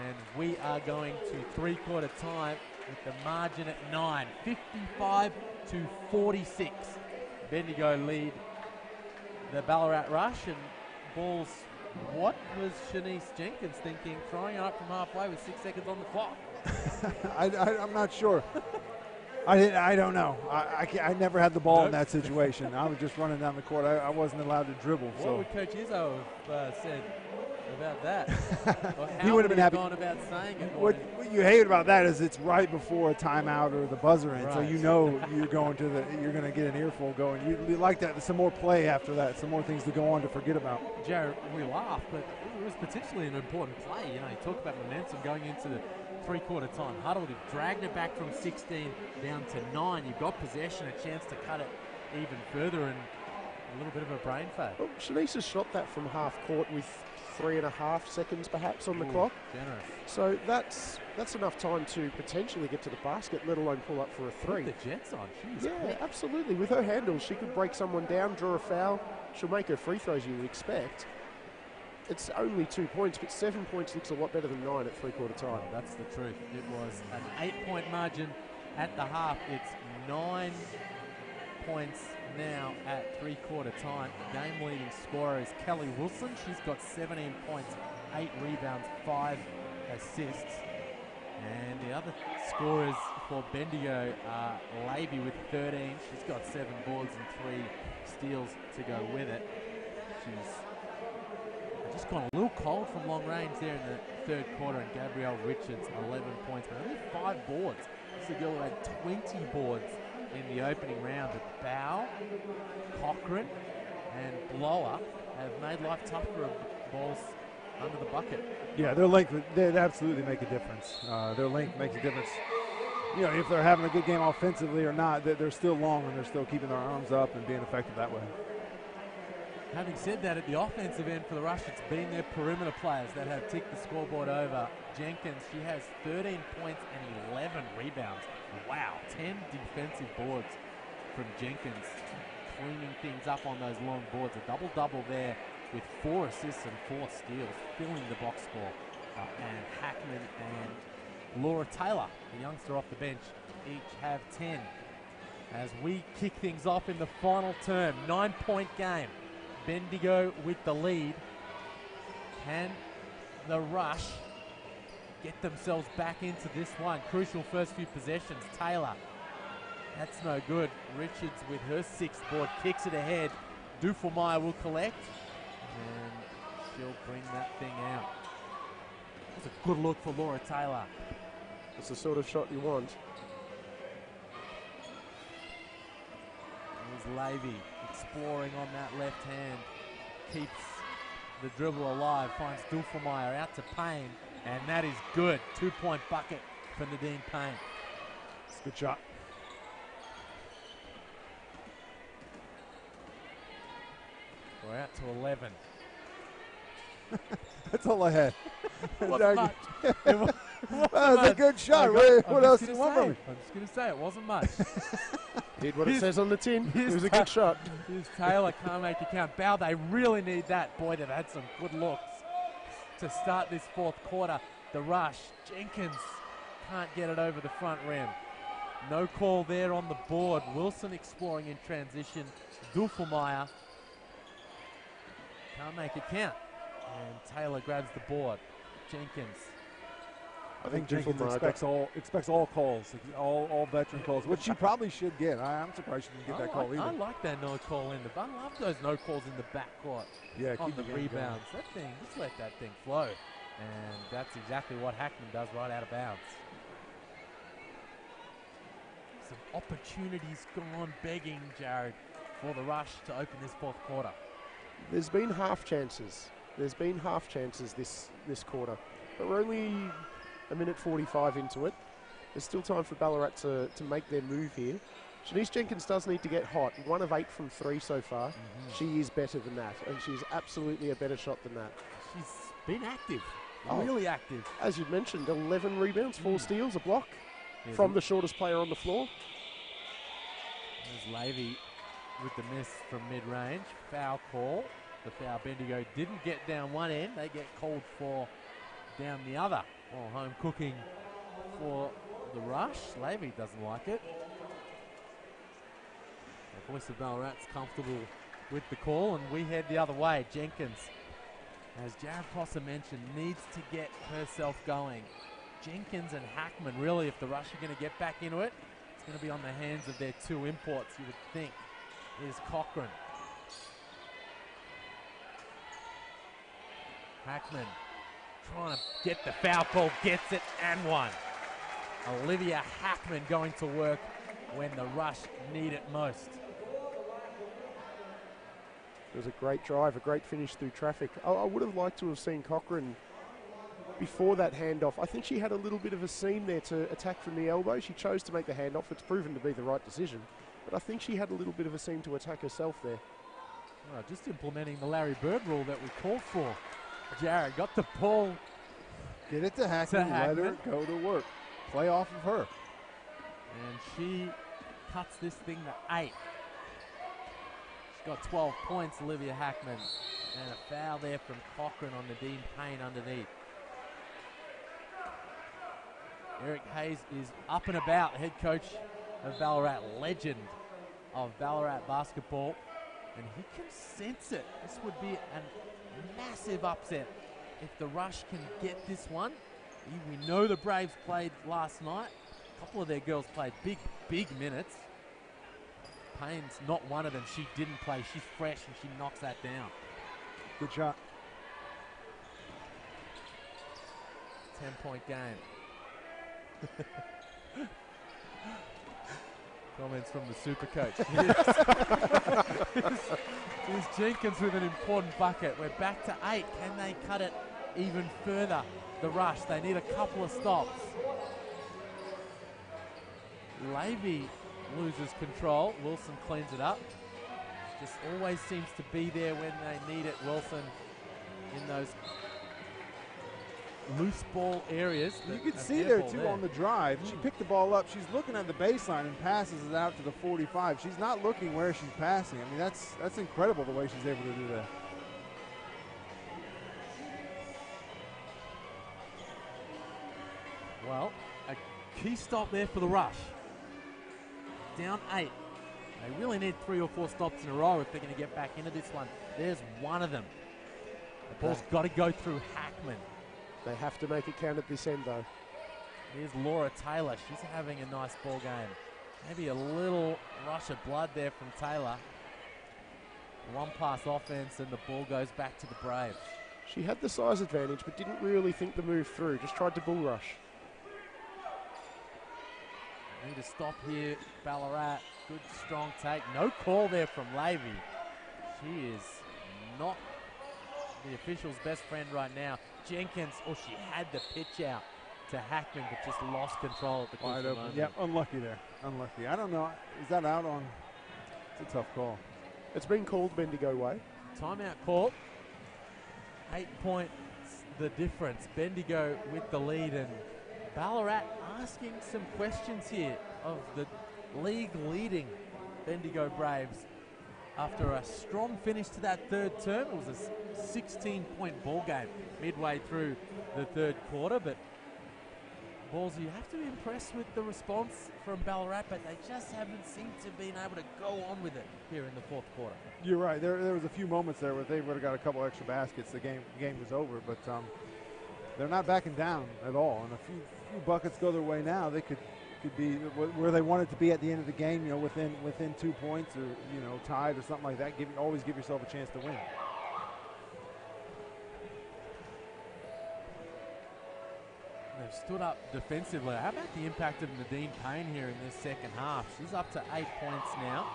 And we are going to three-quarter time with the margin at 9. 55-46. Bendigo lead the Ballarat Rush, and balls. What was Shanice Jenkins thinking, throwing it up from halfway with 6 seconds on the clock? I'm not sure. I don't know. I never had the ball in that situation. I was just running down the court. I wasn't allowed to dribble. What would Coach Izzo have said about that? Or how he would have been happy. Gone about saying it. What you hate about that is it's right before a timeout or the buzzer in, so you know you're going to get an earful going. You like that. Some more play after that. Some more things to go on to forget about. Jared, we laugh, but it was potentially an important play. You know, you talk about momentum going into the 3/4 time. Huddled have dragged it back from 16 down to 9. You've got possession, a chance to cut it even further, and a little bit of a brain fade. Well, Shanice has shot that from half court with 3.5 seconds perhaps on the clock. Generous. So that's enough time to potentially get to the basket, let alone pull up for a three. Put the Jets on. She's Yeah, quick. absolutely. With her handles, she could break someone down, draw a foul. She'll make her free throws, you would expect. It's only 2 points, but 7 points looks a lot better than 9 at 3/4 time. Oh, that's the truth. It was an 8-point margin at the half. It's 9 points now at 3/4 time. The game-leading scorer is Kelly Wilson. She's got 17 points, 8 rebounds, 5 assists. And the other scorers for Bendigo are Levy with 13. She's got 7 boards and 3 steals to go with it. She's just gone a little cold from long range there in the third quarter, and Gabrielle Richards, 11 points, but only 5 boards. This is a girl who had 20 boards in the opening round. But Bow, Cochran, and Blower have made life tough for balls under the bucket. Yeah, their length, they absolutely make a difference. Their length makes a difference. You know, if they're having a good game offensively or not, they're still long and they're still keeping their arms up and being effective that way. Having said that, at the offensive end for the Rush, it's been their perimeter players that have ticked the scoreboard over. Jenkins, she has 13 points and 11 rebounds. Wow, 10 defensive boards from Jenkins, cleaning things up on those long boards. A double-double there with 4 assists and 4 steals, filling the box score. And Hackman and Laura Taylor, the youngster off the bench, each have 10. As we kick things off in the final term, 9-point game. Bendigo with the lead. Can the Rush get themselves back into this one? Crucial first few possessions. Taylor, that's no good. Richards with her 6th board kicks it ahead. Dufelmeyer will collect, and she'll bring that thing out. That's a good look for Laura Taylor. It's the sort of shot you want. There's Levy exploring on that left hand. Keeps the dribble alive. Finds Dufelmeyer out to Payne. And that is good. 2-point bucket for Nadine Payne. It's a good shot. We're out to 11. That's all I had. It wasn't much. It wasn't That was a much. good shot. I'm What just else do gonna you want from say- me? I'm just going to say it wasn't much. Did what it says on the tin. It here's was a good shot. Here's Taylor, can't make it count. Bow, they really need that. Boy, they've had some good looks to start this 4th quarter. The Rush, Jenkins can't get it over the front rim. No call there on the board. Wilson exploring in transition. Dufelmeyer can't make it count. And Taylor grabs the board. Jenkins. I think Dufelmeyer Jenkins expects all calls, all veteran calls, which she probably should get. I'm surprised she didn't get that call either. I like that no call in the. I love those no calls in the backcourt. Yeah, On keep the the game going. rebounds. That thing, just let that thing flow. And that's exactly what Hackman does right out of bounds. Some opportunities gone begging, Jared, for the Rush to open this 4th quarter. There's been half chances. There's been half chances this quarter. But we're only a minute 45 into it. There's still time for Ballarat to make their move here. Shanice Jenkins does need to get hot. 1 of 8 from 3 so far. She is better than that, and she's absolutely a better shot than that. She's been active, Oh. really active. As you mentioned, 11 rebounds, 4 steals, a block Yeah, from the shortest player on the floor. There's Levy with the miss from mid-range. Foul call. The foul Bendigo didn't get down one end. They get called for down the other. Well, home cooking for the Rush. Levy doesn't like it. The voice of Ballarat's comfortable with the call, and we head the other way. Jenkins, as Jared Prosser mentioned, needs to get herself going. Jenkins and Hackman, really, if the Rush are going to get back into it, it's going to be on the hands of their 2 imports, you would think. Is Cochran. Hackman trying to get the foul call, gets it, and one. Olivia Hackman going to work when the Rush need it most. It was a great drive, a great finish through traffic. I would have liked to have seen Cochran before that handoff. I think she had a little bit of a seam there to attack from the elbow. She chose to make the handoff. It's proven to be the right decision. But I think she had a little bit of a seam to attack herself there. Well, just implementing the Larry Bird rule that we called for. Jared got the ball. Get it to Hackman, let her go to work. Play off of her. And she cuts this thing to 8. She's got 12 points, Olivia Hackman. And a foul there from Cochran on Nadine Payne underneath. Eric Hayes is up and about, head coach of Ballarat, legend of Ballarat basketball. And he can sense it. This would be a massive upset if the Rush can get this one. We know the Braves played last night. A couple of their girls played big minutes. Payne's not one of them. She didn't play. She's fresh and she knocks that down. Good shot. 10-point game. Comments from the super coach. Here's Jenkins with an important bucket. We're back to 8. Can they cut it even further? The Rush, they need a couple of stops. Levy loses control. Wilson cleans it up. Just always seems to be there when they need it. Wilson in those loose ball areas. You could see there too on the drive. She picked the ball up. She's looking at the baseline and passes it out to the 45. She's not looking where she's passing. I mean, that's incredible the way she's able to do that. Well, a key stop there for the Rush. Down 8. They really need 3 or 4 stops in a row if they're going to get back into this one. There's one of them. The ball's got to go through Hackman. They have to make it count at this end, though. Here's Laura Taylor. She's having a nice ball game. Maybe a little rush of blood there from Taylor. One pass offense and the ball goes back to the Braves. She had the size advantage but didn't really think the move through. Just tried to bull rush. Need to stop here, Ballarat. Good strong take. No call there from Levy. She is not the official's best friend right now. Jenkins, she had the pitch out to Hackman, but just lost control at the crucial moment. Yeah, unlucky there. Unlucky. I don't know. Is that out on? It's a tough call. It's been called Bendigo way. Timeout call. 8 points the difference. Bendigo with the lead, and Ballarat asking some questions here of the league-leading Bendigo Braves. After a strong finish to that third term, it was a 16-point ball game midway through the third quarter. But, Balls, you have to be impressed with the response from Ballarat, but they just haven't seemed to be able to go on with it here in the fourth quarter. You're right. There was a few moments there where they would have got a couple extra baskets. The game was over, but they're not backing down at all. And a few buckets go their way now, they could be where they wanted to be at the end of the game, within 2 points or, tied or something like that. Always give yourself a chance to win. They've stood up defensively. How about the impact of Nadine Payne here in this second half? She's up to 8 points now.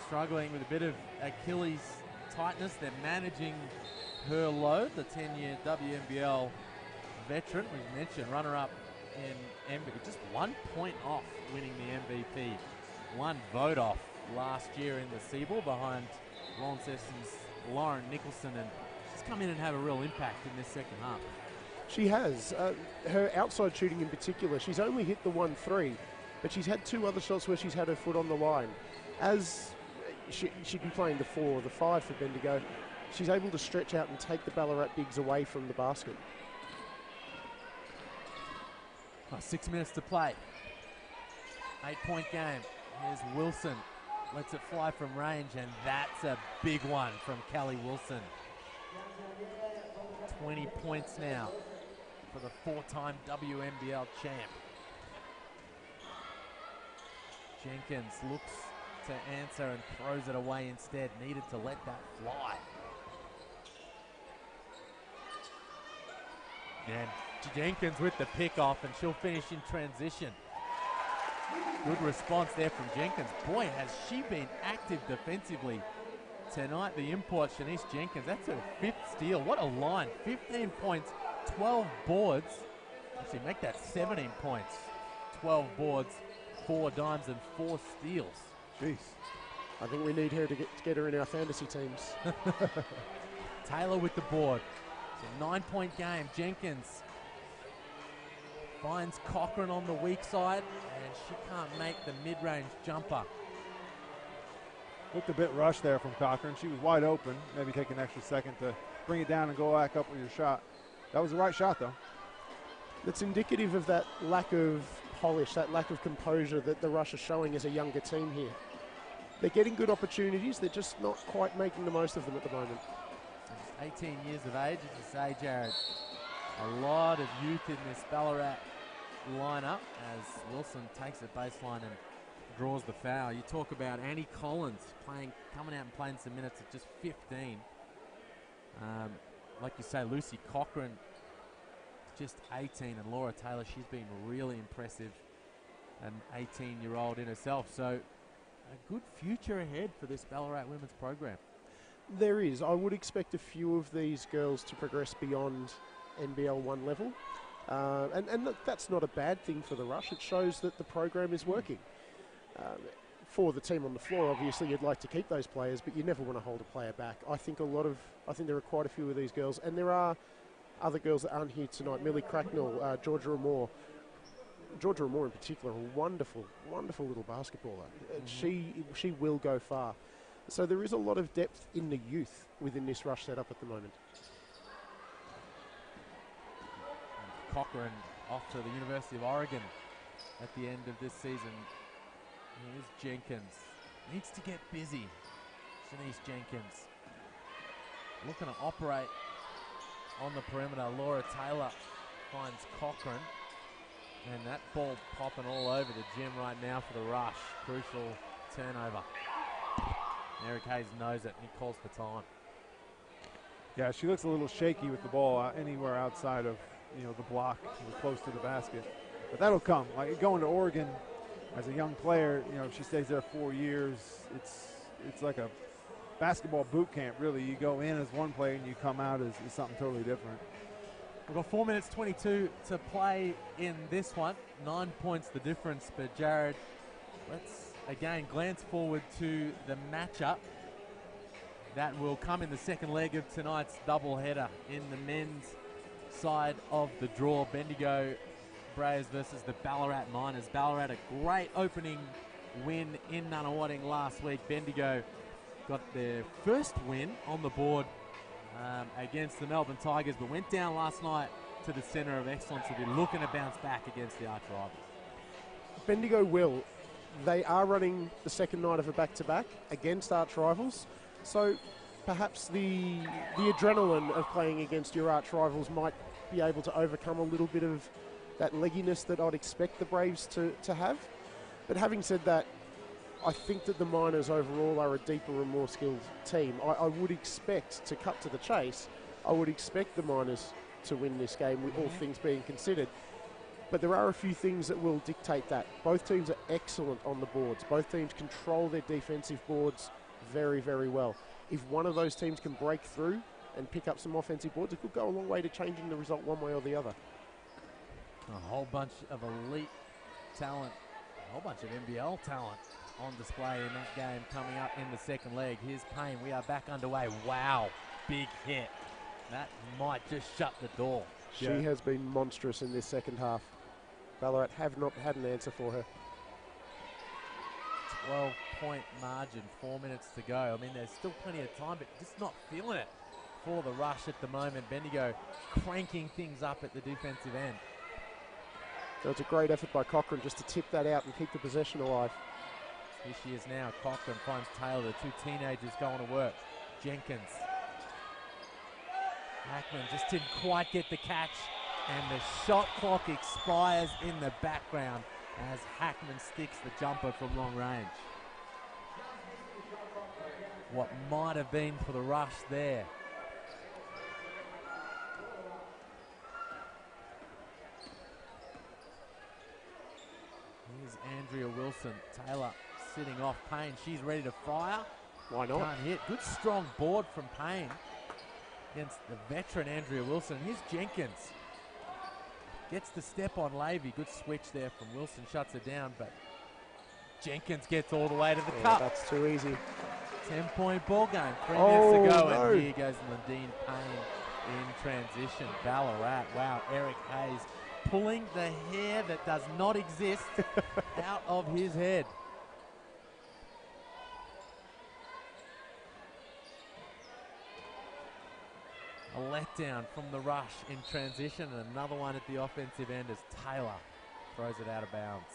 Struggling with a bit of Achilles tightness. They're managing her load. The 10-year WNBL veteran, we've mentioned, runner-up in MVP, just 1 point off winning the MVP. 1 vote off last year in the Seaboard behind Launceston's Lauren Nicholson, and she's come in and have a real impact in this second half. She has. Her outside shooting in particular, she's only hit the 1 3, but she's had 2 other shots where she's had her foot on the line. As she'd be playing the 4 or the 5 for Bendigo, she's able to stretch out and take the Ballarat bigs away from the basket. 6 minutes to play. 8-point game. Here's Wilson. Lets it fly from range, and that's a big one from Kelly Wilson. 20 points now for the 4-time WNBL champ. Jenkins looks to answer and throws it away instead. Needed to let that fly. And Jenkins with the pick off, and she'll finish in transition. Good response there from Jenkins. Boy, has she been active defensively tonight. The import, Shanice Jenkins, that's her 5th steal. What a line. 15 points, 12 boards. Actually, make that 17 points. 12 boards, 4 dimes, and 4 steals. Jeez. I think we need her to get her in our fantasy teams. Taylor with the board. It's a 9-point game. Jenkins finds Cochran on the weak side, and she can't make the mid-range jumper. Looked a bit rushed there from Cochran. She was wide open. Maybe take an extra second to bring it down and go back up with your shot. That was the right shot, though. That's indicative of that lack of polish, that lack of composure that the Rush are showing as a younger team here. They're getting good opportunities. They're just not quite making the most of them at the moment. 18 years of age, as you say, Jared. A lot of youth in this Ballarat lineup as Wilson takes it baseline and draws the foul. You talk about Annie Collins coming out and playing some minutes at just 15. Like you say, Lucy Cochran, just 18, and Laura Taylor, she's been really impressive, an 18-year-old in herself. So a good future ahead for this Ballarat women's program. There is. I would expect a few of these girls to progress beyond NBL1 level. And look, that's not a bad thing for the Rush. It shows that the program is working. For the team on the floor, obviously, you'd like to keep those players, but you never want to hold a player back. I think there are quite a few of these girls, and there are other girls that aren't here tonight. Millie Cracknell, Georgia Amore. Georgia Amore in particular, a wonderful, wonderful little basketballer. She will go far. So there is a lot of depth in the youth within this Rush setup at the moment. Cochran off to the University of Oregon at the end of this season. Here's Jenkins. Needs to get busy. Shanice Jenkins looking to operate on the perimeter. Laura Taylor finds Cochran. And that ball popping all over the gym right now for the Rush. Crucial turnover. Eric Hayes knows it and he calls for time. Yeah, she looks a little shaky with the ball anywhere outside of the block, close to the basket. But that'll come. Like going to Oregon as a young player, if she stays there 4 years, it's like a basketball boot camp, really. You go in as one player and you come out as something totally different. We've got 4 minutes 22 to play in this one. 9 points the difference, but Jared, let's again glance forward to the matchup that will come in the second leg of tonight's doubleheader in the men's side of the draw. Bendigo Braves versus the Ballarat Miners. Ballarat, a great opening win in Nunawading last week. Bendigo got their first win on the board against the Melbourne Tigers, but went down last night to the Centre of Excellence to be looking to bounce back against the arch rivals. Bendigo will. They are running the second night of a back-to-back against arch rivals, so perhaps the adrenaline of playing against your arch rivals might be able to overcome a little bit of that legginess that I'd expect the Braves to have. But having said that, I think that the Miners overall are a deeper and more skilled team. I would expect, to cut to the chase, I would expect the Miners to win this game, with all things being considered. But there are a few things that will dictate that. Both teams are excellent on the boards. Both teams control their defensive boards very, very well. If one of those teams can break through and pick up some offensive boards, it could go a long way to changing the result one way or the other. A whole bunch of elite talent, a whole bunch of NBL talent on display in that game coming up in the second leg. Here's Payne. We are back underway. Wow, big hit. That might just shut the door. She has been monstrous in this second half. Ballarat have not had an answer for her. 12-point margin, 4 minutes to go. I mean, there's still plenty of time, but just not feeling it for the Rush at the moment. Bendigo cranking things up at the defensive end. So it's a great effort by Cochran just to tip that out and keep the possession alive. Here she is now. Cochran finds Taylor, the two teenagers going to work. Jenkins. Hackman just didn't quite get the catch, and the shot clock expires in the background as Hackman sticks the jumper from long range. What might have been for the Rush there. Here's Andrea Wilson. Taylor sitting off Payne. She's ready to fire. Why not? Can't hit. Good strong board from Payne. against the veteran Andrea Wilson. Here's Jenkins. Gets the step on Levy. Good switch there from Wilson. Shuts it down, but Jenkins gets all the way to the cup. That's too easy. 10-point ball game. 3 minutes to go, no. and here goes Nadine Payne in transition. Ballarat. Wow, Eric Hayes pulling the hair that does not exist out of his head. A letdown from the rush in transition, and another one at the offensive end as Taylor throws it out of bounds.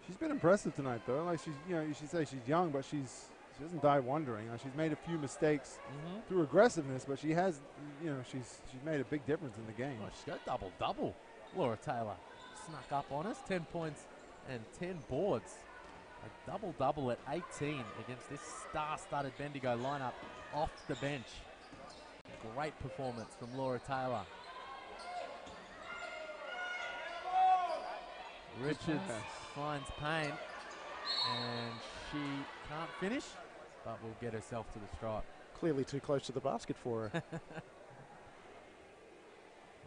She's been impressive tonight, though. Like she's, you know, you should say she's young, but she doesn't die wondering. She's made a few mistakes through aggressiveness, but she has, you know, she's made a big difference in the game. Oh, she's got double-double. Laura Taylor snuck up on us, 10 points and 10 boards. A double-double at 18 against this star-studded Bendigo lineup off the bench. Great performance from Laura Taylor. Richards finds Payne, and she can't finish, but will get herself to the stripe. Clearly too close to the basket for her.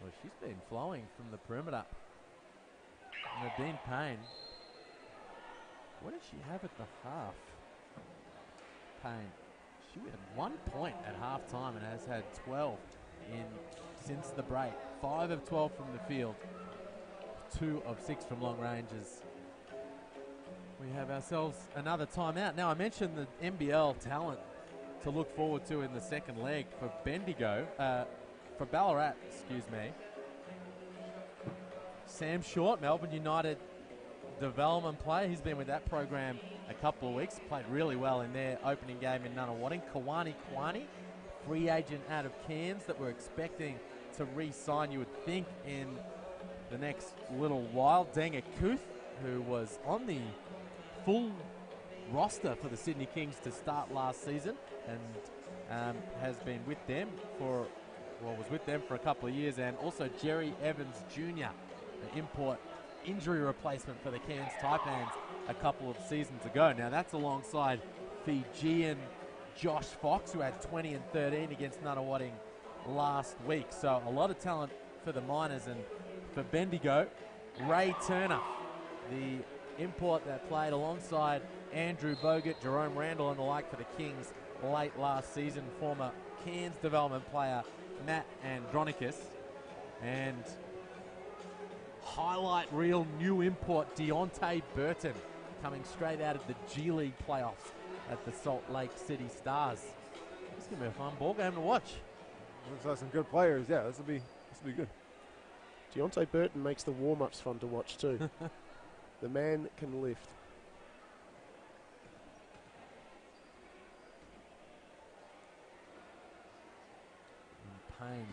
Well, she's been flowing from the perimeter. Nadine Payne. What did she have at the half? Payne. She had 1 point at halftime and has had 12 since the break. 5 of 12 from the field. 2 of 6 from long ranges. We have ourselves another timeout. Now, I mentioned the NBL talent to look forward to in the second leg for Bendigo. For Ballarat, excuse me. Sam Short, Melbourne United development player. He's been with that program a couple of weeks. Played really well in their opening game in Nunawading. Kawani Kwani, free agent out of Cairns that we're expecting to re-sign, you would think, in the next little while. Denga Kuth, who was on the full roster for the Sydney Kings to start last season and has been with them for, was with them for a couple of years. And also Jerry Evans Jr., an import injury replacement for the Cairns Taipans a couple of seasons ago. Now that's alongside Fijian Josh Fox, who had 20 and 13 against Nunawading last week. So a lot of talent for the Miners. And for Bendigo, Ray Turner, the import that played alongside Andrew Bogut, Jerome Randall and the like for the Kings late last season, former Cairns development player Matt Andronicus, and highlight reel new import Deontay Burton, coming straight out of the G League playoffs at the Salt Lake City Stars. It's going to be a fun ball game to watch. Looks like some good players. Yeah, this will be good. Deontay Burton makes the warm-ups fun to watch too. The man can lift. And Payne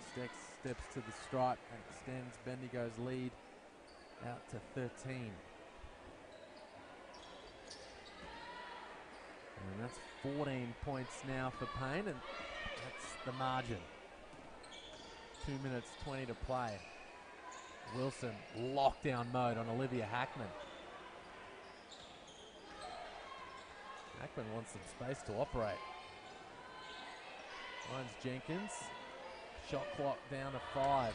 steps to the stripe and extends Bendigo's lead out to 13. And that's 14 points now for Payne, and that's the margin. 2 minutes 20 to play. Wilson, lockdown mode on Olivia Hackman. Hackman wants some space to operate. Finds Jenkins. Shot clock down to 5.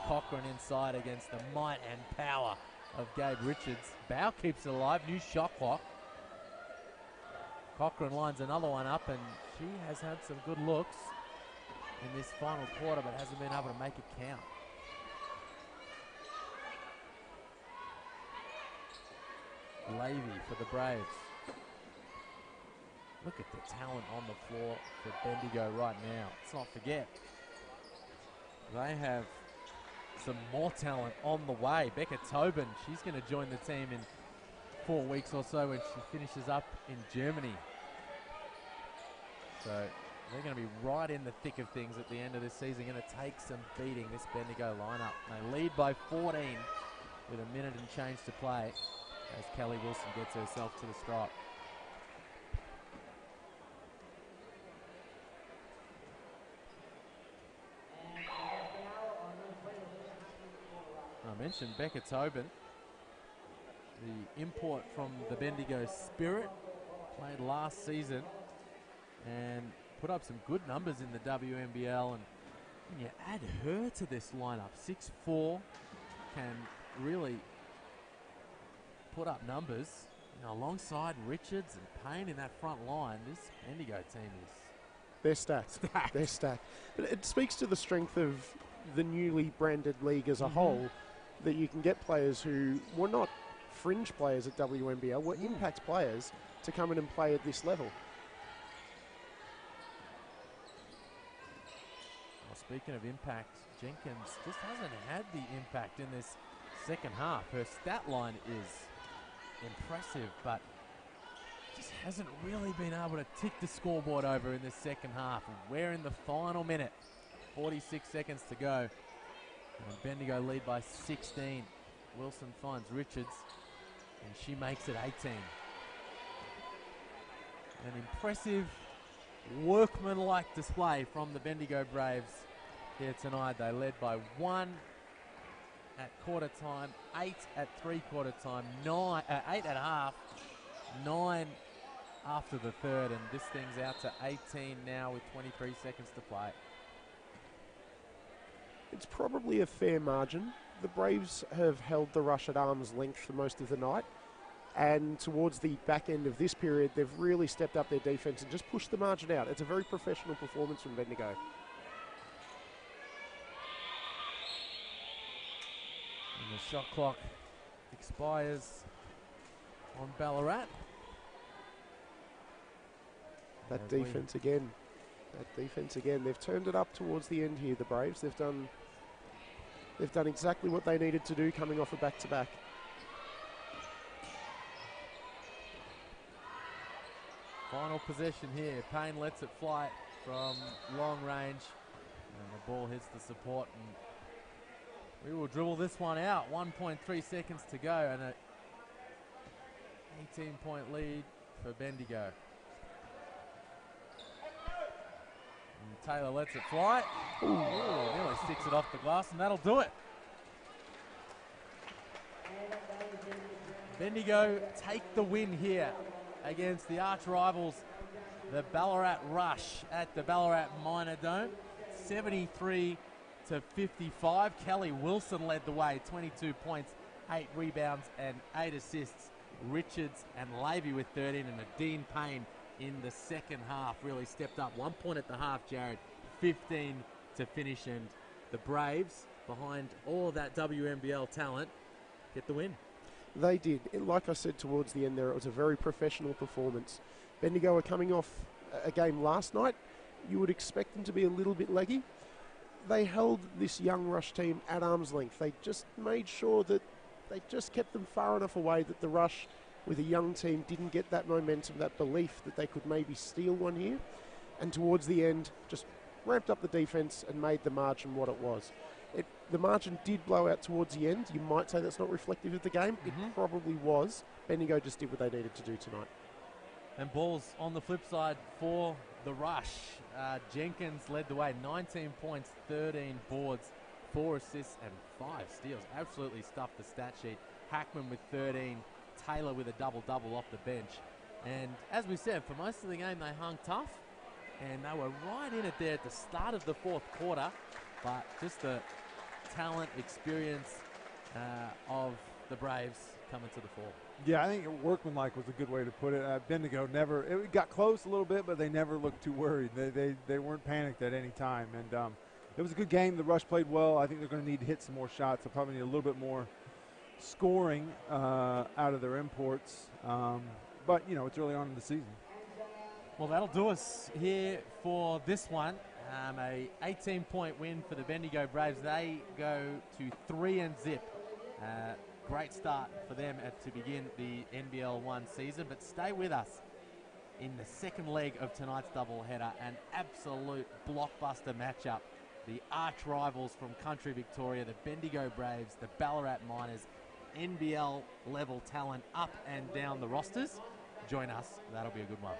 Cochran inside against the might and power of Gabe Richards. Bow keeps it alive. New shot clock. Cochran lines another one up, and she has had some good looks in this final quarter, but hasn't been able to make it count. Levy for the Braves. Look at the talent on the floor for Bendigo right now. Let's not forget, they have some more talent on the way. Becca Tobin, she's going to join the team in 4 weeks or so when she finishes up in Germany. So they're going to be right in the thick of things at the end of this season. Going to take some beating, this Bendigo lineup. They lead by 14 with a minute and change to play as Kelly Wilson gets herself to the stripe. I mentioned Becca Tobin, the import from the Bendigo Spirit, played last season and put up some good numbers in the WNBL, and when you add her to this lineup, 6'4", can really put up numbers. You know, alongside Richards and Payne in that front line, this Bendigo team is... They're stacked. They're stacked. But it speaks to the strength of the newly branded league as a whole, that you can get players who were not fringe players at WNBL, were impact players to come in and play at this level. Well, speaking of impact, Jenkins just hasn't had the impact in this second half. Her stat line is impressive, but just hasn't really been able to tick the scoreboard over in this second half. We're in the final minute, 46 seconds to go. And Bendigo lead by 16. Wilson finds Richards, and she makes it 18. An impressive workmanlike display from the Bendigo Braves here tonight. They led by 1 at quarter time, 8 at three-quarter time, 8 at half, 9 after the third, and this thing's out to 18 now with 23 seconds to play. It's probably a fair margin. The Braves have held the Rush at arm's length for most of the night, and towards the back end of this period, they've really stepped up their defense and just pushed the margin out. It's a very professional performance from Bendigo. And the shot clock expires on Ballarat. That defense again. That defense again. They've turned it up towards the end here, the Braves. They've done exactly what they needed to do coming off a back-to-back. Final possession here. Payne lets it fly from long range, and the ball hits the support, and we will dribble this one out. 1.3 seconds to go, and an 18-point lead for Bendigo. And Taylor lets it fly. Ooh, nearly sticks it off the glass, and that'll do it. Bendigo take the win here against the arch rivals, the Ballarat Rush, at the Ballarat Minor Dome. 73 to 55. Kelly Wilson led the way, 22 points, 8 rebounds and 8 assists. Richards and Levy with 13, and Dean Payne in the second half really stepped up. 1 point at the half, Jared, 15 to finish, and the Braves, behind all of that WNBL talent, get the win. They did. Like I said towards the end there, it was a very professional performance. Bendigo are coming off a game last night. You would expect them to be a little bit leggy. They held this young Rush team at arm's length. They just made sure that they just kept them far enough away that the Rush, with a young team, didn't get that momentum, that belief that they could maybe steal one here. And towards the end, just ramped up the defense and made the margin what it was. The margin did blow out towards the end. You might say that's not reflective of the game. It probably was. Bendigo just did what they needed to do tonight. And balls on the flip side for the Rush. Jenkins led the way, 19 points, 13 boards, 4 assists and 5 steals. Absolutely stuffed the stat sheet. Hackman with 13, Taylor with a double-double off the bench. And as we said, for most of the game they hung tough, and they were right in it there at the start of the fourth quarter, but just the talent, experience of the Braves coming to the fore. Yeah, I think workmanlike was a good way to put it. Bendigo it got close a little bit, but they never looked too worried. They weren't panicked at any time, and it was a good game. The Rush played well. I think they're going to need to hit some more shots. They'll probably need a little bit more scoring out of their imports, but you know, it's early on in the season. Well, that'll do us here for this one. A 18-point win for the Bendigo Braves. They go to 3-0. Great start for them to begin the NBL1 season, but stay with us in the second leg of tonight's doubleheader. An absolute blockbuster matchup. The arch rivals from country Victoria, the Bendigo Braves, the Ballarat Miners, NBL level talent up and down the rosters. Join us, that'll be a good one.